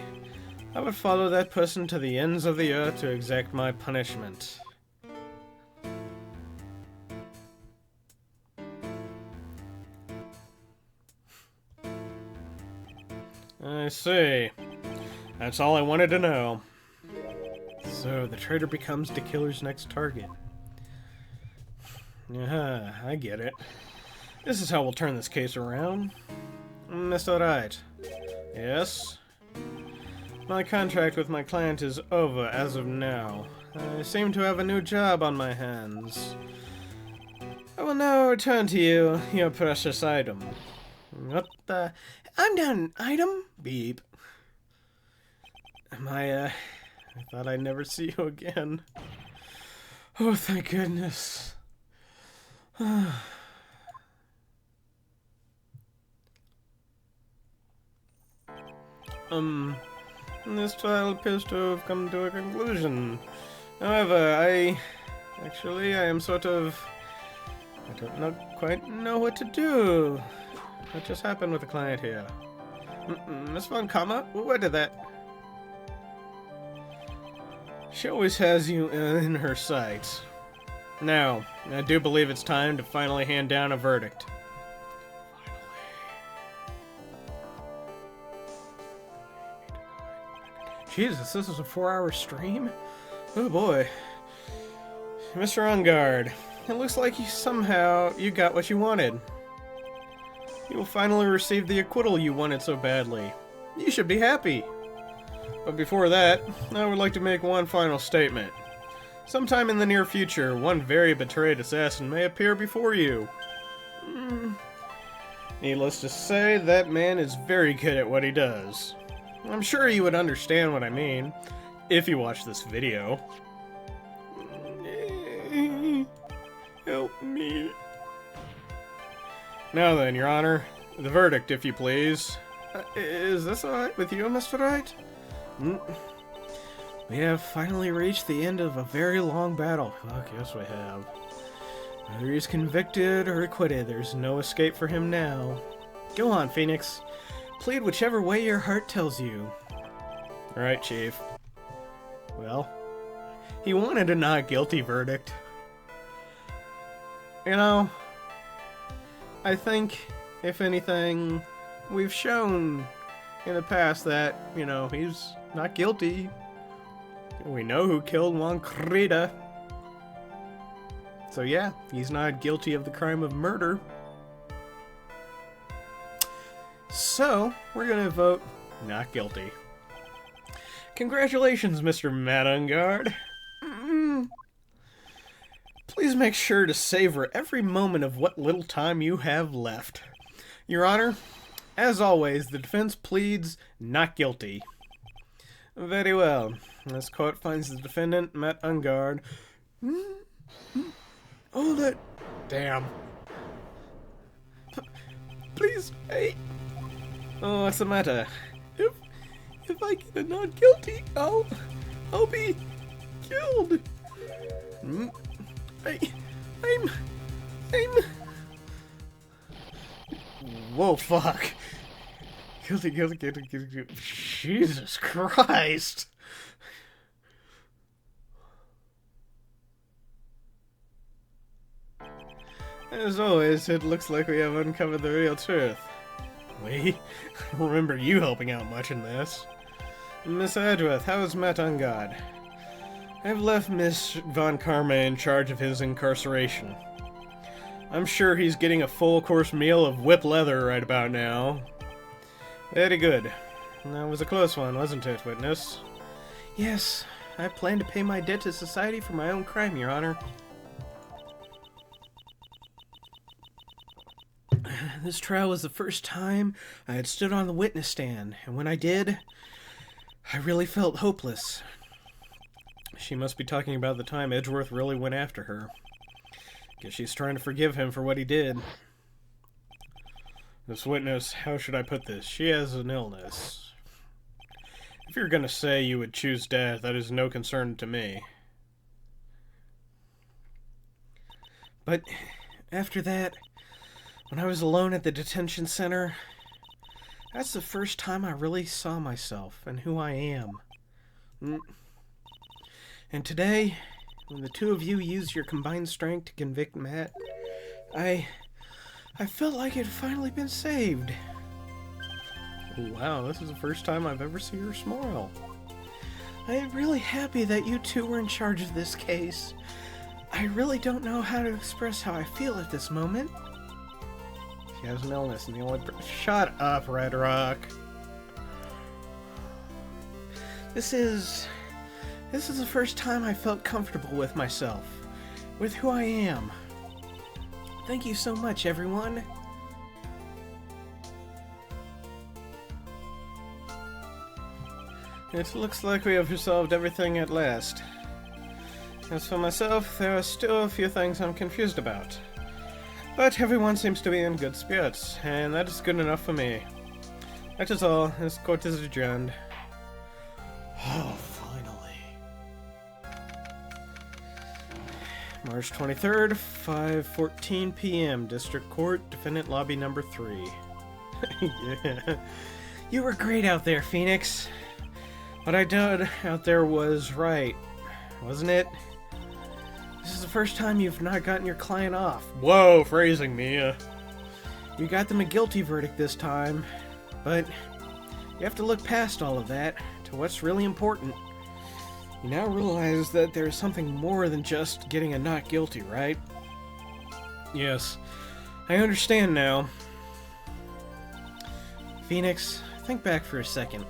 I would follow that person to the ends of the earth to exact my punishment. I see. That's all I wanted to know. So, the traitor becomes the killer's next target. I get it. This is how we'll turn this case around. Mr. Wright. Yes? My contract with my client is over as of now. I seem to have a new job on my hands. I will now return to you your precious item. What the... I'm down an item? Beep. I thought I'd never see you again. Oh, thank goodness. This trial appears to have come to a conclusion. However, I am sort of... I don't quite know what to do. What just happened with the client here? Miss Von Kammer? Where did that... She always has you in her sights. Now, I do believe it's time to finally hand down a verdict. Jesus, this is a 4-hour stream? Oh boy. Mr. Ungard, it looks like you got what you wanted. You will finally receive the acquittal you wanted so badly. You should be happy. But before that, I would like to make one final statement. Sometime in the near future, one very betrayed assassin may appear before you. Needless to say, that man is very good at what he does. I'm sure you would understand what I mean, if you watch this video. Help me. Now then, Your Honor, the verdict, if you please. Is this alright with you, Mr. Wright? We have finally reached the end of a very long battle. Fuck, yes we have. Whether he's convicted or acquitted, there's no escape for him now. Go on, Phoenix. Plead whichever way your heart tells you. Alright, Chief. Well, he wanted a not guilty verdict. You know, I think, if anything, we've shown in the past that, you know, he's not guilty. We know who killed Juan Crida. So yeah, he's not guilty of the crime of murder. So, we're gonna vote not guilty. Congratulations, Mr. Matt Ungard. Please make sure to savor every moment of what little time you have left. Your Honor, as always, the defense pleads not guilty. Very well. This court finds the defendant, Matt Ungard. Oh, that... Damn. Please, hey. Oh, what's the matter? If I get a not guilty, I'll be killed. I'm... Whoa, fuck. Guilty. Jesus Christ. As always, it looks like we have uncovered the real truth. We remember you helping out much in this. Miss Edgeworth, how is Matt Ungard? I've left Miss Von Karma in charge of his incarceration. I'm sure he's getting a full-course meal of whip leather right about now. Very good. That was a close one, wasn't it, witness? Yes, I plan to pay my debt to society for my own crime, Your Honor. This trial was the first time I had stood on the witness stand, and when I did, I really felt hopeless. She must be talking about the time Edgeworth really went after her. Guess she's trying to forgive him for what he did. This witness, how should I put this? She has an illness. If you're gonna say you would choose death, that is no concern to me. But after that, when I was alone at the detention center, that's the first time I really saw myself and who I am. And today, when the two of you used your combined strength to convict Matt, I felt like it had finally been saved. Wow, this is the first time I've ever seen her smile. I am really happy that you two were in charge of this case. I really don't know how to express how I feel at this moment. She has an illness, and the only... Shut up, Red Rock. This is the first time I felt comfortable with myself, with who I am. Thank you so much, everyone. It looks like we have resolved everything at last. As for myself, there are still a few things I'm confused about. But everyone seems to be in good spirits, and that is good enough for me. That is all. This court is adjourned. Oh, finally. March 23rd, 5:14 p.m. District Court, Defendant Lobby Number 3. Yeah. You were great out there, Phoenix. What I did out there was right, wasn't it? This is the first time you've not gotten your client off. Whoa, phrasing, Mia. You got them a guilty verdict this time, but you have to look past all of that to what's really important. You now realize that there's something more than just getting a not guilty, right? Yes, I understand now. Phoenix, think back for a second.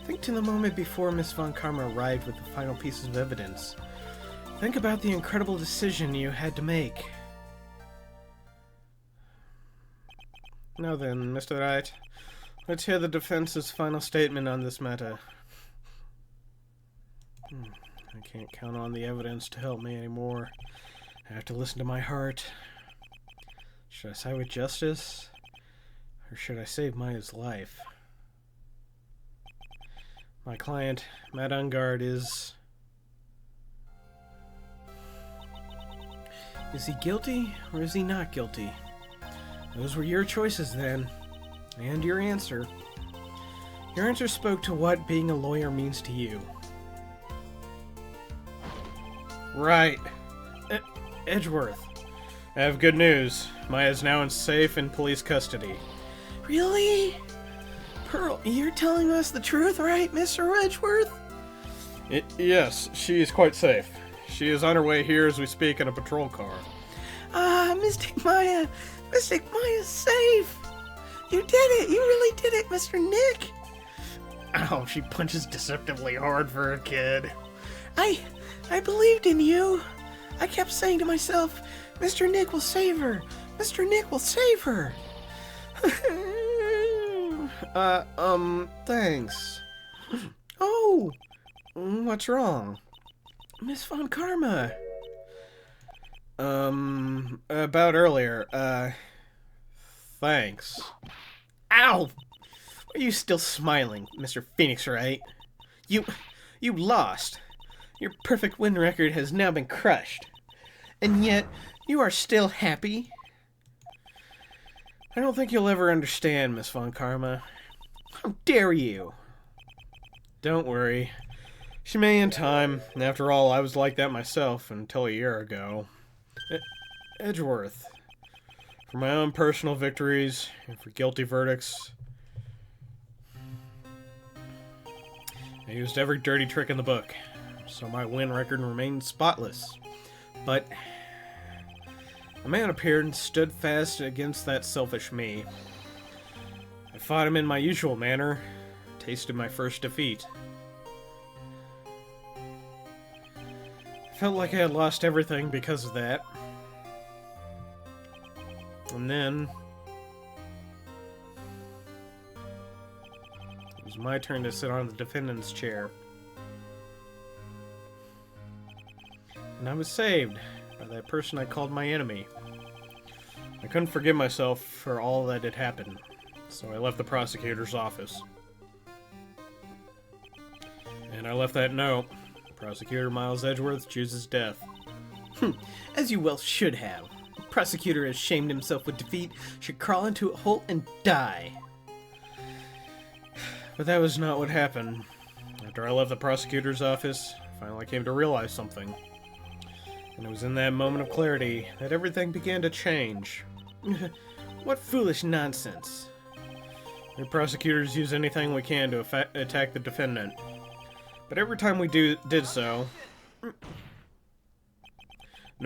Think to the moment before Miss Von Karma arrived with the final pieces of evidence. Think about the incredible decision you had to make. Now then, Mr. Wright, let's hear the defense's final statement on this matter. I can't count on the evidence to help me anymore. I have to listen to my heart. Should I side with justice? Or should I save Maya's life? My client, Matt Ungard, is he guilty or is he not guilty? Those were your choices then, and your answer. Your answer spoke to what being a lawyer means to you. Right. Edgeworth. I have good news. Maya is now safe in police custody. Really? Pearl, you're telling us the truth, right, Mr. Edgeworth? Yes, she is quite safe. She is on her way here as we speak in a patrol car. Mystic Maya! Mystic Maya's safe! You did it! You really did it, Mr. Nick! Ow, she punches deceptively hard for a kid. I believed in you. I kept saying to myself, Mr. Nick will save her. Mr. Nick will save her. Thanks. Oh, what's wrong? Miss Von Karma. About earlier, thanks. Ow! Are you still smiling, Mr. Phoenix Wright? You lost. Your perfect win record has now been crushed. And yet, you are still happy? I don't think you'll ever understand, Miss Von Karma. How dare you? Don't worry. She may in time. After all, I was like that myself until a year ago. Edgeworth. For my own personal victories and for guilty verdicts, I used every dirty trick in the book, so my win record remained spotless. But a man appeared and stood fast against that selfish me. I fought him in my usual manner, tasted my first defeat. I felt like I had lost everything because of that. And then it was my turn to sit on the defendant's chair. And I was saved by that person I called my enemy. I couldn't forgive myself for all that had happened, so I left the prosecutor's office. And I left that note. Prosecutor Miles Edgeworth chooses death. As you well should have. The prosecutor has shamed himself with defeat, should crawl into a hole and die. But that was not what happened. After I left the prosecutor's office, I finally came to realize something. And it was in that moment of clarity that everything began to change. What foolish nonsense. We prosecutors use anything we can to attack the defendant. But every time we did so, no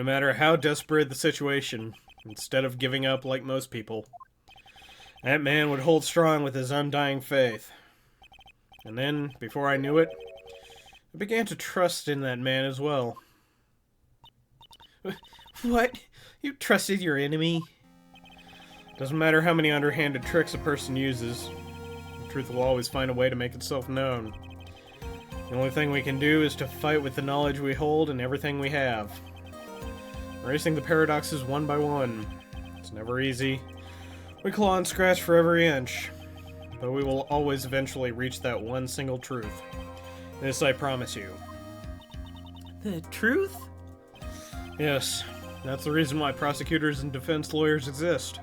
matter how desperate the situation, instead of giving up like most people, that man would hold strong with his undying faith. And then, before I knew it, I began to trust in that man as well. What? You trusted your enemy? Doesn't matter how many underhanded tricks a person uses, the truth will always find a way to make itself known. The only thing we can do is to fight with the knowledge we hold and everything we have. Erasing the paradoxes one by one. It's never easy. We claw and scratch for every inch. But we will always eventually reach that one single truth. This I promise you. The truth? Yes. That's the reason why prosecutors and defense lawyers exist.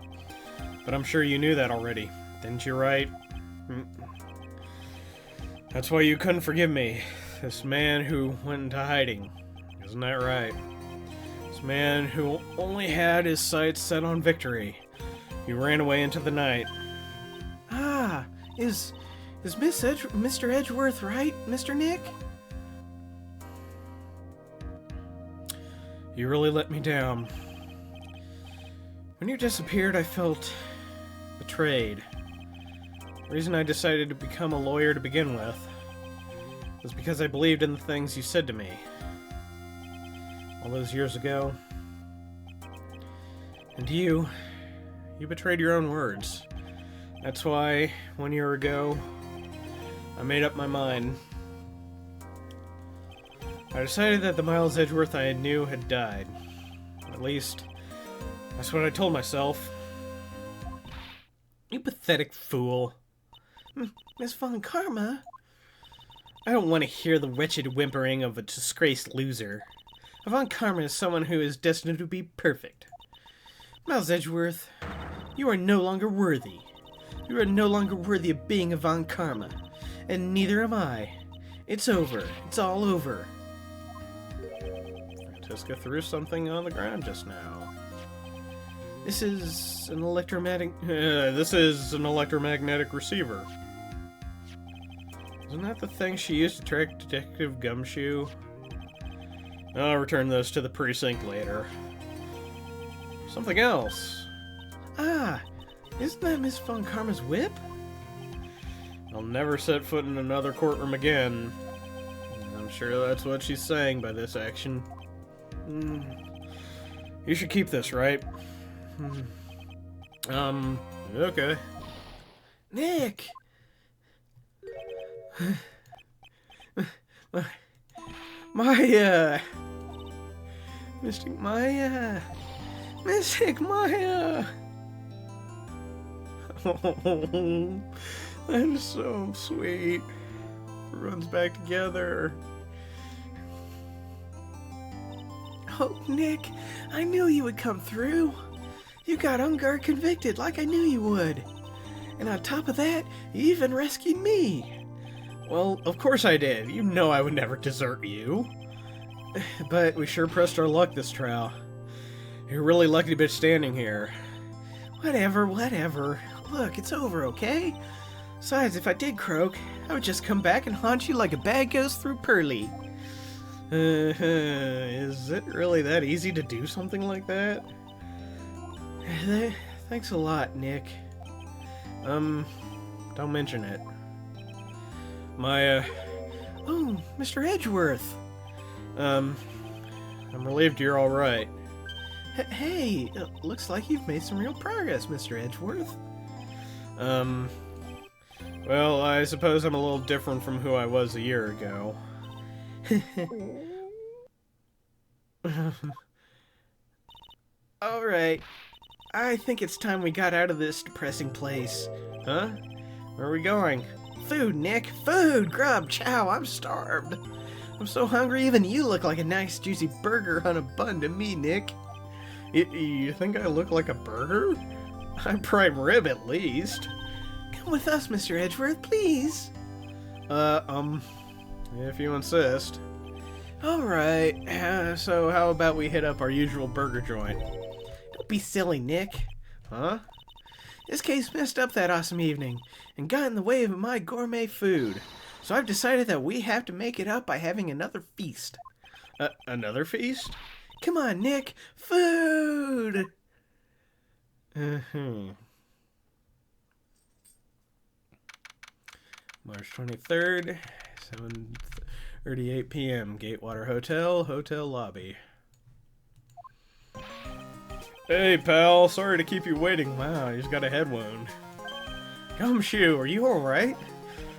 But I'm sure you knew that already. Didn't you, Wright? That's why you couldn't forgive me. This man who went into hiding. Isn't that right? This man who only had his sights set on victory. He ran away into the night. Ah, is Mr. Edgeworth right, Mr. Nick? You really let me down. When you disappeared, I felt betrayed. The reason I decided to become a lawyer to begin with was because I believed in the things you said to me all those years ago. And you betrayed your own words. That's why, 1 year ago, I made up my mind. I decided that the Miles Edgeworth I knew had died. At least, that's what I told myself. You pathetic fool. Miss Von Karma? I don't want to hear the wretched whimpering of a disgraced loser. Von Karma is someone who is destined to be perfect. Miles Edgeworth, you are no longer worthy. You are no longer worthy of being a Von Karma. and neither am I. It's over. It's all over. Francisca threw something on the ground just now. This is an electromagnetic receiver. Isn't that the thing she used to track Detective Gumshoe? I'll return those to the precinct later. Something else. Ah, isn't that Miss Von Karma's whip? I'll never set foot in another courtroom again. I'm sure that's what she's saying by this action. You should keep this, right? Okay. Nick! Mystic Maya! Mystic Maya! Oh, that's so sweet. Runs back together. Oh, Nick, I knew you would come through. You got on guard convicted like I knew you would. And on top of that, you even rescued me. Well, of course I did. You know I would never desert you. But we sure pressed our luck this trial. You're really lucky to be standing here. Whatever. Look, it's over, okay? Besides, if I did croak, I would just come back and haunt you like a bad ghost through Pearly. Is it really that easy to do something like that? Thanks a lot, Nick. Don't mention it. Oh, Mr. Edgeworth. I'm relieved you're alright. Hey, looks like you've made some real progress, Mr. Edgeworth. Well, I suppose I'm a little different from who I was a year ago. Alright. I think it's time we got out of this depressing place. Huh? Where are we going? Food, Nick. Food! Grub, chow, I'm starved. I'm so hungry even you look like a nice juicy burger on a bun to me, Nick. You think I look like a burger? I'm prime rib at least. Come with us, Mr. Edgeworth, please. If you insist. Alright, So how about we hit up our usual burger joint? don't be silly, Nick. Huh? This case messed up that awesome evening and got in the way of my gourmet food. So I've decided that we have to make it up by having another feast. Another feast? Come on, Nick. Food! March 23rd, 7:38 p.m. Gatewater Hotel lobby. Hey, pal. Sorry to keep you waiting. Wow, he's got a head wound. Gumshoe, are you alright?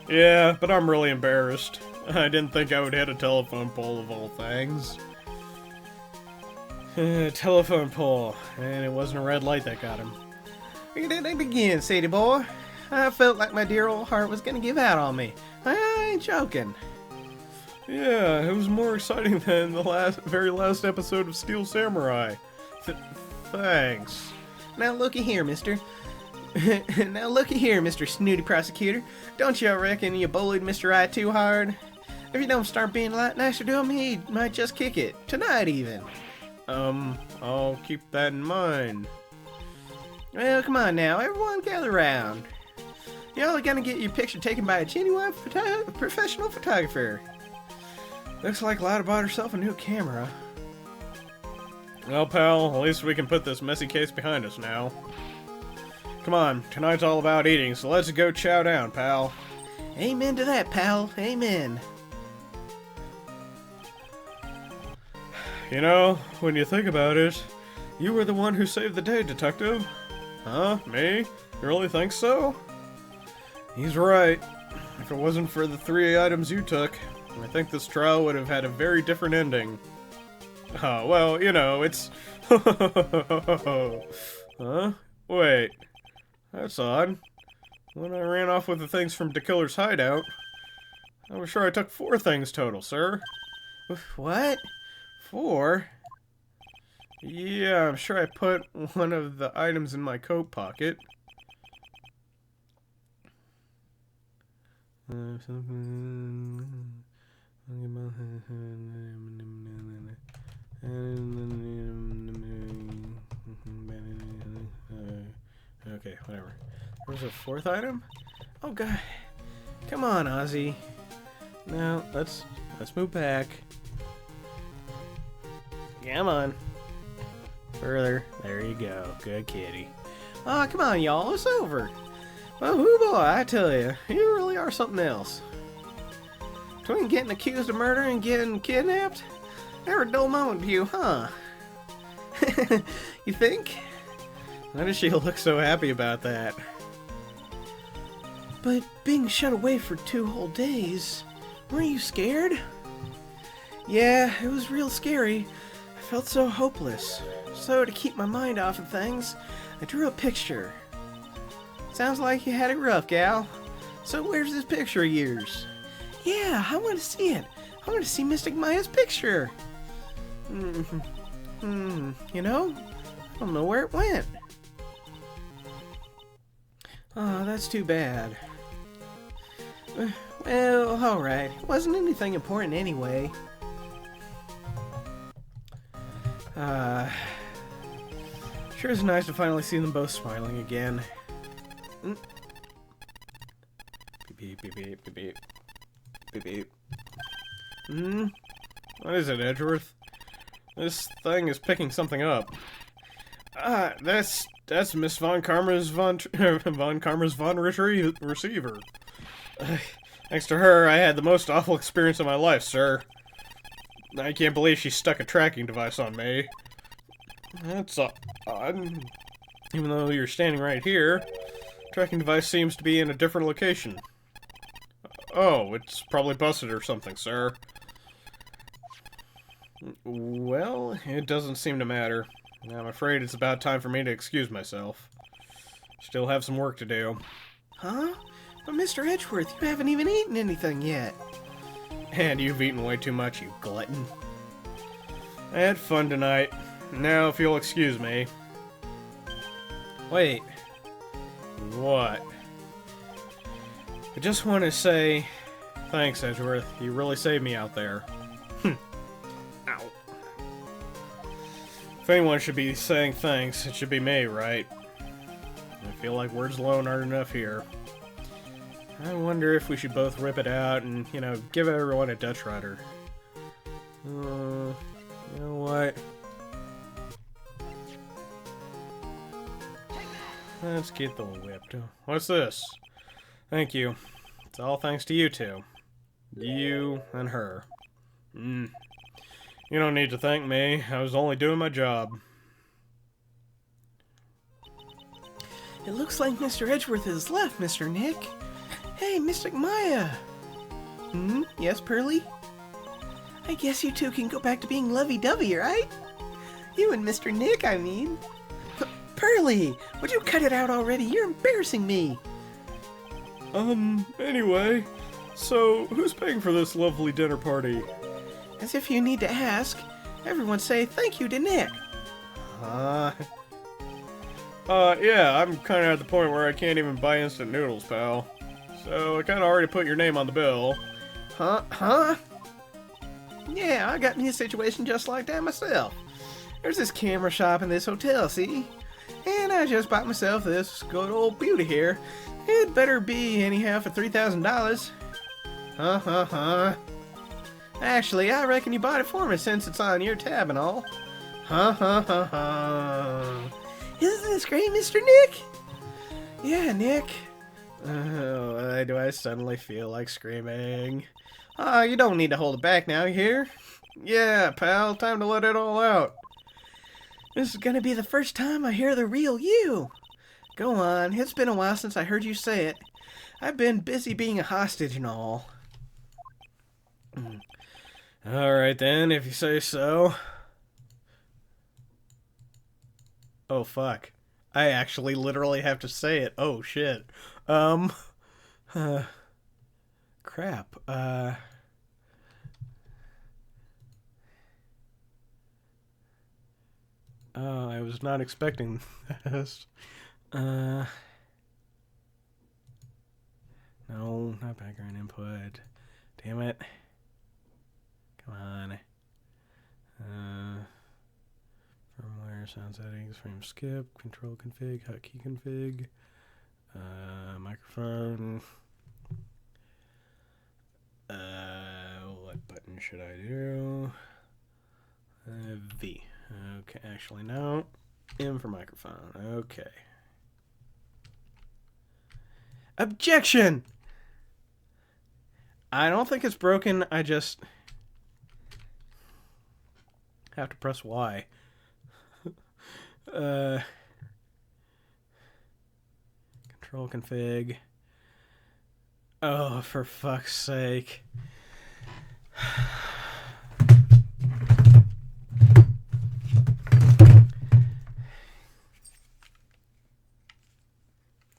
Yeah, but I'm really embarrassed. I didn't think I would hit a telephone pole of all things. Telephone pole. And it wasn't a red light that got him. Where did I begin, Sadie boy? I felt like my dear old heart was gonna give out on me. I ain't joking. Yeah, it was more exciting than the very last episode of Steel Samurai. Thanks. Now looky here, mister. Now looky here, Mr. Snooty Prosecutor. Don't you reckon you bullied Mr. I too hard? If you don't start being a lot nicer to him, he might just kick it. Tonight, even. I'll keep that in mind. Well, come on now. Everyone gather round. Y'all are gonna get your picture taken by a genuine professional photographer. Looks like Lotta bought herself a new camera. Well, pal, at least we can put this messy case behind us now. Come on, tonight's all about eating, so let's go chow down, pal. Amen to that, pal. Amen. You know, when you think about it, you were the one who saved the day, Detective. Huh? Me? You really think so? He's right. If it wasn't for the 3 items you took, I think this trial would have had a very different ending. Oh, well, you know, it's... Huh? Wait. That's odd. When I ran off with the things from DeKiller's hideout, I was sure I took 4 things total, sir. What? 4? Yeah, I'm sure I put one of the items in my coat pocket. Okay, whatever. There's a fourth item? Oh god. Come on, Ozzy. No, let's move back. Come on. Further. There you go. Good kitty. Oh, come on, y'all. It's over. Well, hoo boy, I tell you, you really are something else. Between getting accused of murder and getting kidnapped, never a dull moment with you, huh? You think? Why does she look so happy about that? But being shut away for 2 whole days, weren't you scared? Yeah, it was real scary. I felt so hopeless. So to keep my mind off of things, I drew a picture. Sounds like you had it rough, gal. So where's this picture of yours? Yeah, I want to see it. I want to see Mystic Maya's picture. You know, I don't know where it went. Oh, that's too bad. Well, alright. It wasn't anything important anyway. Sure is nice to finally see them both smiling again. Beep, beep, beep, beep, beep, beep. Beep, beep. What is it, Edgeworth? This thing is picking something up. That's Miss Von Karma's Von Karma's Von receiver. Thanks to her, I had the most awful experience of my life, sir. I can't believe she stuck a tracking device on me. That's odd. Even though you're standing right here, tracking device seems to be in a different location. Oh, it's probably busted or something, sir. Well, it doesn't seem to matter. I'm afraid it's about time for me to excuse myself. Still have some work to do. Huh? But Mr. Edgeworth, you haven't even eaten anything yet. And you've eaten way too much, you glutton. I had fun tonight. Now, if you'll excuse me. Wait. What? I just want to say, thanks, Edgeworth. You really saved me out there. Ow. If anyone should be saying thanks, it should be me, right? I feel like words alone aren't enough here. I wonder if we should both rip it out and, you know, give everyone a Dutch rudder. You know what? Let's get the whipped. What's this? Thank you. It's all thanks to you two. You and her. You don't need to thank me. I was only doing my job. It looks like Mr. Edgeworth has left, Mr. Nick. Hey, Mystic Maya! Yes, Pearly? I guess you two can go back to being lovey-dovey, right? You and Mr. Nick, I mean. Pearly! Would you cut it out already? You're embarrassing me! Anyway, so who's paying for this lovely dinner party? As if you need to ask. Everyone say thank you to Nick. Yeah, I'm kind of at the point where I can't even buy instant noodles, pal. So I kind of already put your name on the bill. Huh? Yeah, I got me a situation just like that myself. There's this camera shop in this hotel, see? And I just bought myself this good old beauty here. It better be anyhow for $3,000. Actually, I reckon you bought it for me since it's on your tab and all. Isn't this great, Mr. Nick? Yeah, Nick. Why do I suddenly feel like screaming? You don't need to hold it back now, you hear? Yeah, pal, time to let it all out. This is gonna be the first time I hear the real you. Go on, it's been a while since I heard you say it. I've been busy being a hostage and all. Alright then, if you say so. Oh, fuck. I actually literally have to say it. Oh, shit. Crap. Oh, I was not expecting this. No, not background input. Damn it. Come on. Firmware, sound settings, frame skip, control config, hotkey config, microphone. What button should I do? V. Okay, actually no. M for microphone. Okay. Objection! I don't think it's broken. I just have to press Y. Control config. Oh, for fuck's sake.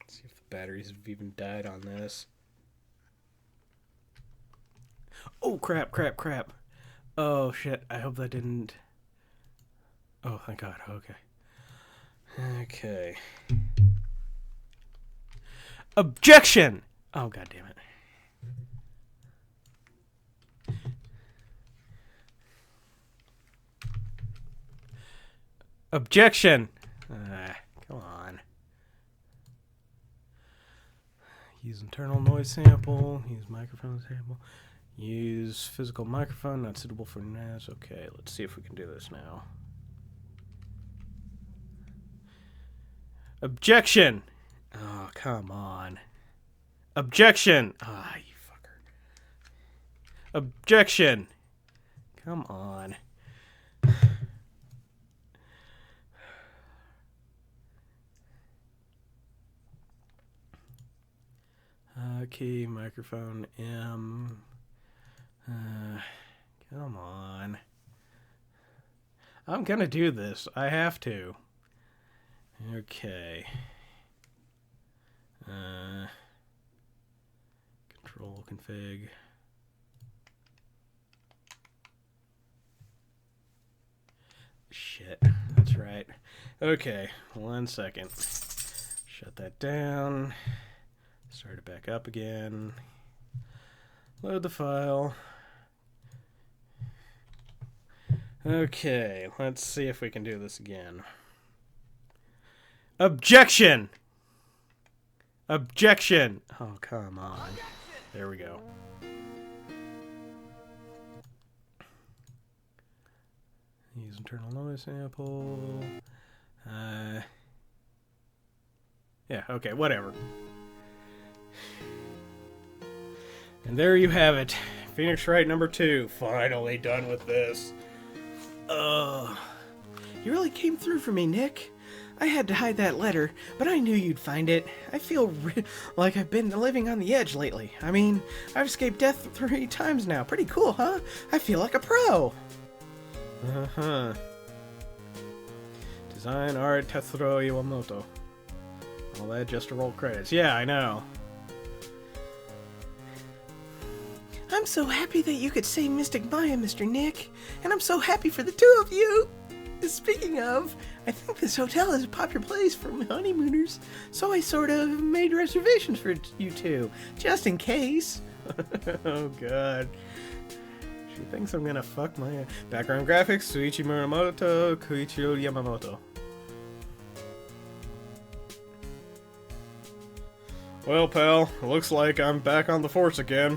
Let's see if the batteries have even died on this. Oh, crap. Oh, shit. I hope that didn't... Oh, thank God. Okay. Objection! Oh, God damn it. Objection! Come on. Use internal noise sample. Use microphone sample. Use physical microphone. Not suitable for NAS. Okay, let's see if we can do this now. Objection! Oh, come on. Objection! Ah, you fucker. Objection! Come on. Key, microphone, M. Come on. I'm gonna do this. I have to. Okay. Control config. Shit. That's right. Okay. 1 second. Shut that down. Start it back up again. Load the file. Okay, let's see if we can do this again. Objection! Objection! Oh, come on. There we go. Use internal noise sample. Yeah, okay, whatever. And there you have it. Phoenix Wright number 2. Finally done with this. You really came through for me, Nick. I had to hide that letter, but I knew you'd find it. I feel like I've been living on the edge lately. I mean, I've escaped death 3 times now. Pretty cool, huh? I feel like a pro. Uh-huh. Design, art, Tetsuro Iwamoto. All that just to roll credits. Yeah, I know. I'm so happy that you could save Mystic Maya, Mr. Nick. And I'm so happy for the 2 of you. Speaking of, I think this hotel is a popular place for honeymooners, so I sort of made reservations for you 2, just in case. Oh, God. She thinks I'm gonna fuck my... Background graphics, Suichi Muramoto, Koichiro Yamamoto. Well, pal, looks like I'm back on the force again.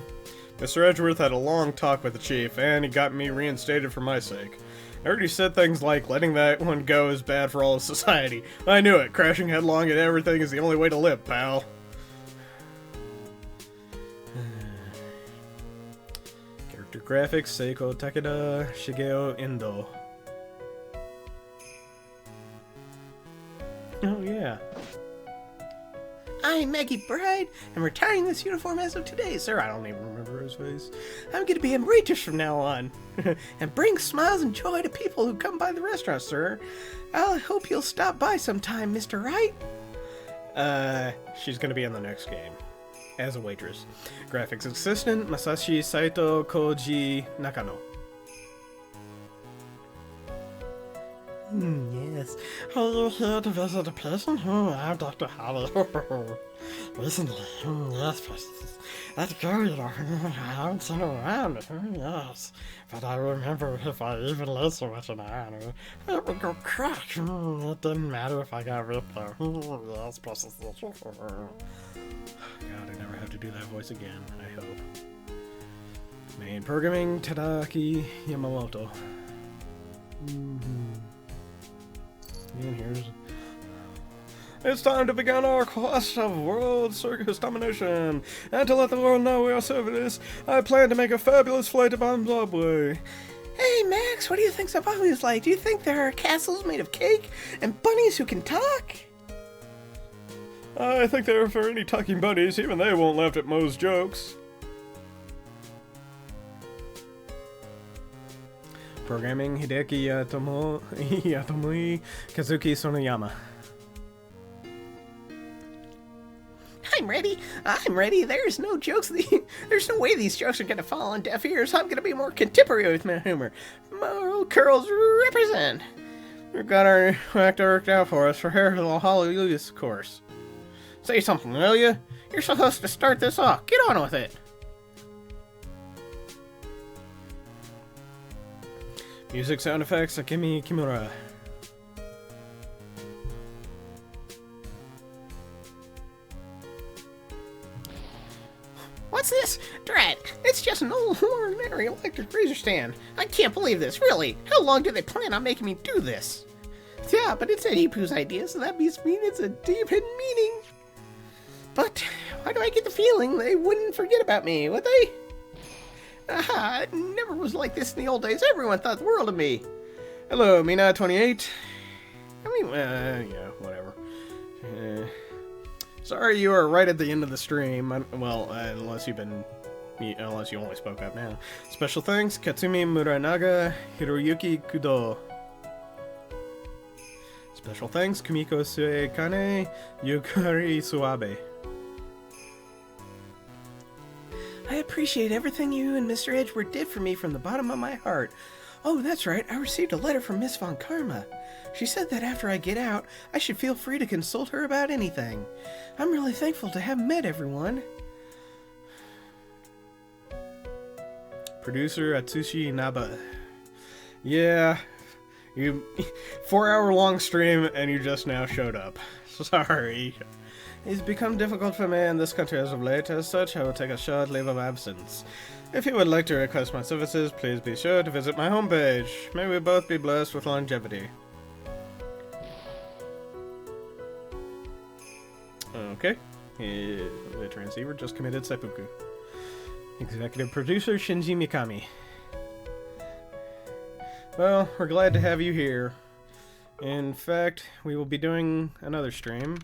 Mr. Edgeworth had a long talk with the chief, and he got me reinstated for my sake. I heard he said things like, letting that one go is bad for all of society. I knew it. Crashing headlong at everything is the only way to live, pal. Character graphics, Seiko Takeda, Shigeo Endo. Oh, yeah. I'm Maggie Bride. I'm retiring this uniform as of today, sir. I don't even remember his face. I'm going to be emeritus from now on. And bring smiles and joy to people who come by the restaurant, sir. I hope you'll stop by sometime, Mr. Wright. She's going to be in the next game. As a waitress. Graphics assistant, Masashi Saito Koji Nakano. Yes. Are you here to visit a patient? I'm Dr. Holly. Recently, yes, Princess. That's good. I haven't seen her around. Yes. But I remember if I even let so much an eye, it would go crack. It didn't matter if I got ripped though. Yes, Princess. God, I never have to do that voice again, I hope. Main programming, Tadaki Yamamoto. And here's... It's time to begin our quest of world circus domination. And to let the world know we are service, I plan to make a fabulous flight to Zimbabwe. Hey, Max, what do you think Zimbabwe's like? Do you think there are castles made of cake and bunnies who can talk? I think there are for any talking bunnies, even they won't laugh at Moe's jokes. Programming, Hideki Yatomui, Kazuki Sonoyama. I'm ready. I'm ready. There's no jokes. There's no way these jokes are going to fall on deaf ears. I'm going to be more contemporary with my humor. Moral curls represent. We've got our actor worked out for us for Hallelujah's course. Say something, will you? You're supposed to start this off. Get on with it. Music sound effects, Akemi Kimura. What's this? Drat, it's just an old ordinary electric razor stand. I can't believe this, really. How long do they plan on making me do this? Yeah, but it's Eddie Pooh's idea, so that means it's a deep hidden meaning. But why do I get the feeling they wouldn't forget about me, would they? Aha, it never was like this in the old days. Everyone thought the world of me. Hello, Mina28. Yeah, whatever. Sorry you are right at the end of the stream. Unless you only spoke up now. Special thanks, Katsumi Muranaga, Hiroyuki Kudo. Special thanks, Kumiko Suekane, Yukari Suabe. I appreciate everything you and Mr. Edgeworth did for me from the bottom of my heart. Oh, that's right, I received a letter from Miss Von Karma. She said that after I get out, I should feel free to consult her about anything. I'm really thankful to have met everyone. Producer Atsushi Naba. Yeah, you 4-hour-long stream and you just now showed up. Sorry. It's become difficult for me in this country as of late. As such, I will take a short leave of absence. If you would like to request my services, please be sure to visit my homepage. May we both be blessed with longevity. Okay. The transceiver just committed seppuku. Executive producer Shinji Mikami. Well, we're glad to have you here. In fact, we will be doing another stream.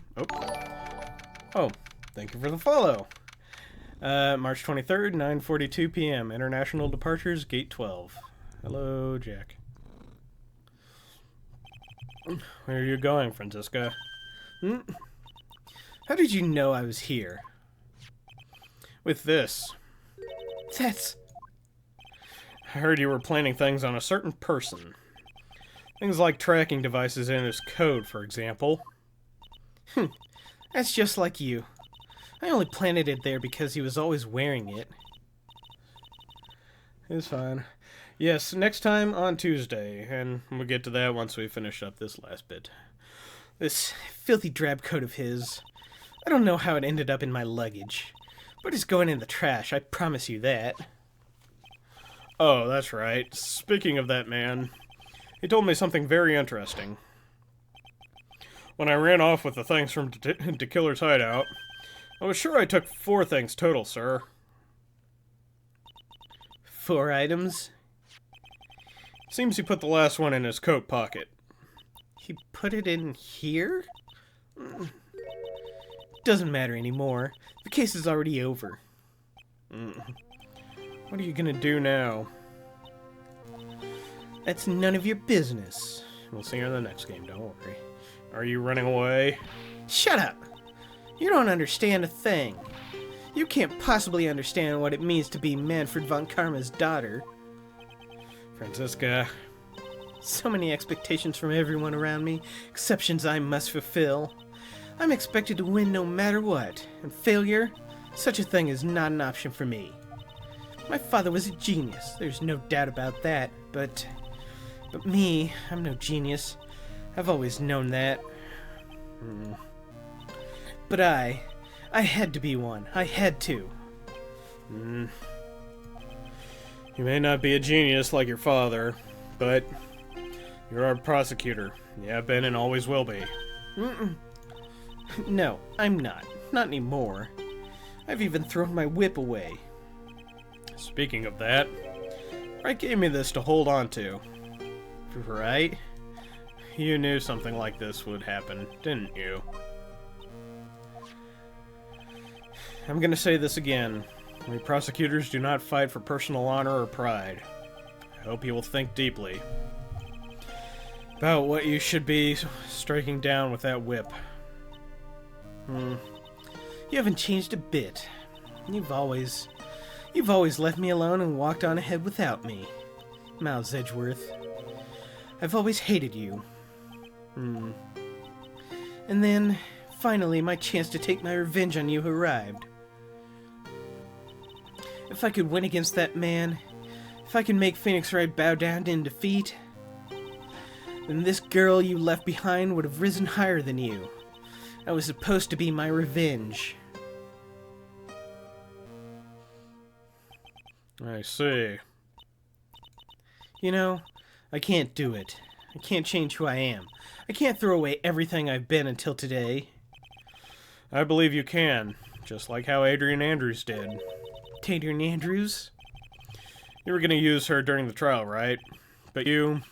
Oh, thank you for the follow. March 23rd, 9:42 p.m. International departures, gate 12. Hello, Jack. Where are you going, Francisca? How did you know I was here? With this. That's... I heard you were planning things on a certain person. Things like tracking devices in his code, for example. That's just like you. I only planted it there because he was always wearing it. It's fine. Yes, next time on Tuesday, and we'll get to that once we finish up this last bit. This filthy drab coat of his. I don't know how it ended up in my luggage, but it's going in the trash, I promise you that. Oh, that's right. Speaking of that man, he told me something very interesting. When I ran off with the things from De Killer's hideout, I was sure I took 4 things total, sir. 4 items? Seems he put the last one in his coat pocket. He put it in here? Doesn't matter anymore. The case is already over. What are you gonna do now? That's none of your business. We'll see you in the next game, don't worry. Are you running away? Shut up! You don't understand a thing. You can't possibly understand what it means to be Manfred von Karma's daughter. Francisca. So many expectations from everyone around me, exceptions I must fulfill. I'm expected to win no matter what, and failure, such a thing is not an option for me. My father was a genius, there's no doubt about that, but me, I'm no genius. I've always known that. But I had to be one. I had to. You may not be a genius like your father, but you're our prosecutor. You have been and always will be. No, I'm not. Not anymore. I've even thrown my whip away. Speaking of that, Wright gave me this to hold on to. Right? You knew something like this would happen, didn't you? I'm gonna say this again. We prosecutors do not fight for personal honor or pride. I hope you will think deeply about what you should be striking down with that whip. You haven't changed a bit. You've always left me alone and walked on ahead without me. Miles Edgeworth. I've always hated you. And then, finally, my chance to take my revenge on you arrived. If I could win against that man, if I could make Phoenix Wright bow down in defeat, then this girl you left behind would have risen higher than you. That was supposed to be my revenge. I see. You know, I can't do it. I can't change who I am. I can't throw away everything I've been until today. I believe you can, just like how Adrian Andrews did. Adrian Andrews? You were going to use her during the trial, right? But you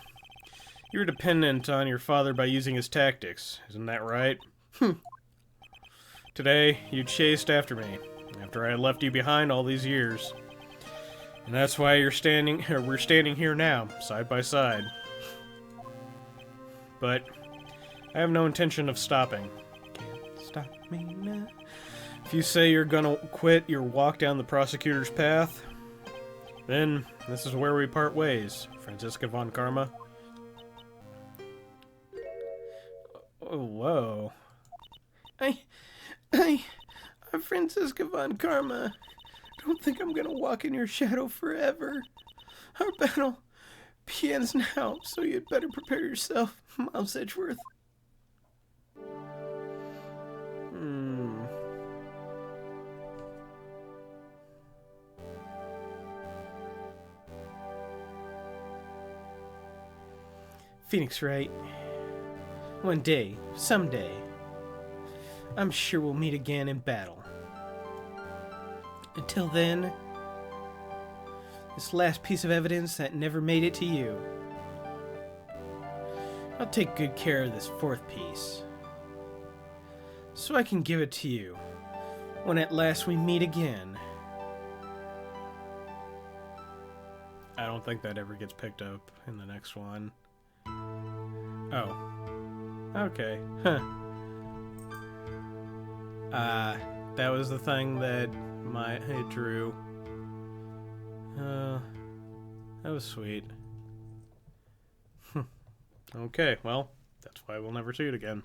were dependent on your father by using his tactics, isn't that right? Today, you chased after me, after I had left you behind all these years. And that's why we're standing here now, side by side. But I have no intention of stopping. Can't stop me now. If you say you're gonna quit your walk down the prosecutor's path, then this is where we part ways, Franziska von Karma. Oh, whoa. I'm Franziska von Karma. Don't think I'm gonna walk in your shadow forever. Our battle begins now, so you'd better prepare yourself, Miles Edgeworth. Phoenix Wright. One day, someday, I'm sure we'll meet again in battle. Until then, this last piece of evidence that never made it to you, I'll take good care of this fourth piece, so I can give it to you when at last we meet again. I don't think that ever gets picked up in the next one. Oh. Okay. Huh. That was the thing that it drew. That was sweet. Okay, well, that's why we'll never see it again.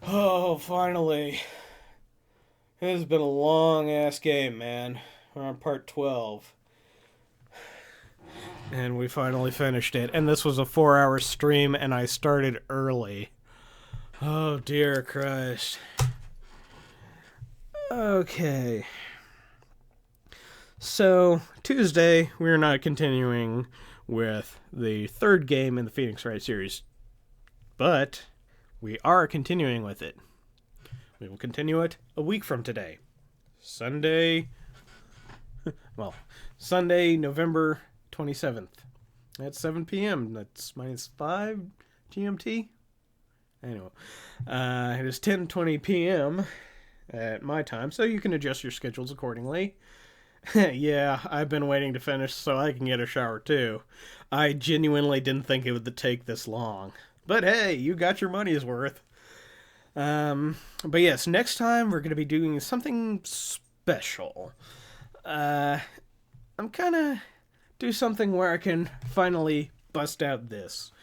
Oh, finally. It has been a long-ass game, man. We're on part 12. And we finally finished it. And this was a 4-hour stream, and I started early. Oh, dear Christ. Okay. So, Tuesday, we're not continuing with the third game in the Phoenix Wright series. But we are continuing with it. We will continue it a week from today. Sunday, November 27th. At 7 p.m. That's -5 GMT. Anyway, it is 10:20 p.m. at my time, so you can adjust your schedules accordingly. Yeah, I've been waiting to finish so I can get a shower too. I genuinely didn't think it would take this long. But hey, you got your money's worth. But yes, next time we're going to be doing something special. I'm kind of do something where I can finally bust out this.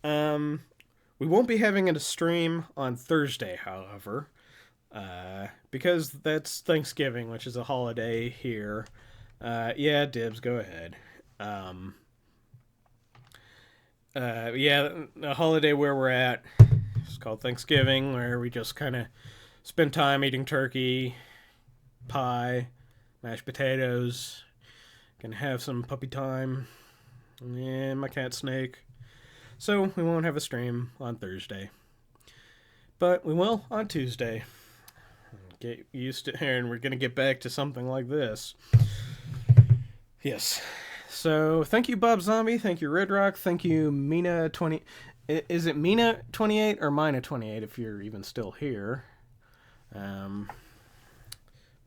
We won't be having a stream on Thursday, however, because that's Thanksgiving, which is a holiday here. Yeah, Dibs, go ahead. Yeah, a holiday where we're at. It's called Thanksgiving, where we just kind of spend time eating turkey, pie, mashed potatoes, can have some puppy time, and my cat Snake. So we won't have a stream on Thursday, but we will on Tuesday. Get used to, and we're gonna get back to something like this. Yes. So thank you, Bob Zombie. Thank you, Red Rock. Thank you, Mina20. Is it Mina28 or Mina28 if you're even still here?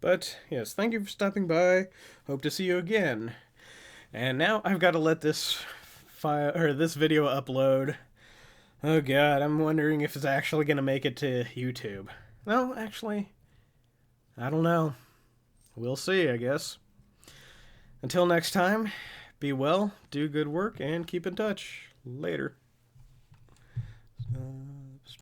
But yes, thank you for stopping by. Hope to see you again. And now I've got to let this this video upload. Oh god, I'm wondering if it's actually going to make it to YouTube. No, actually, I don't know. We'll see, I guess. Until next time, be well, do good work, and keep in touch. Later.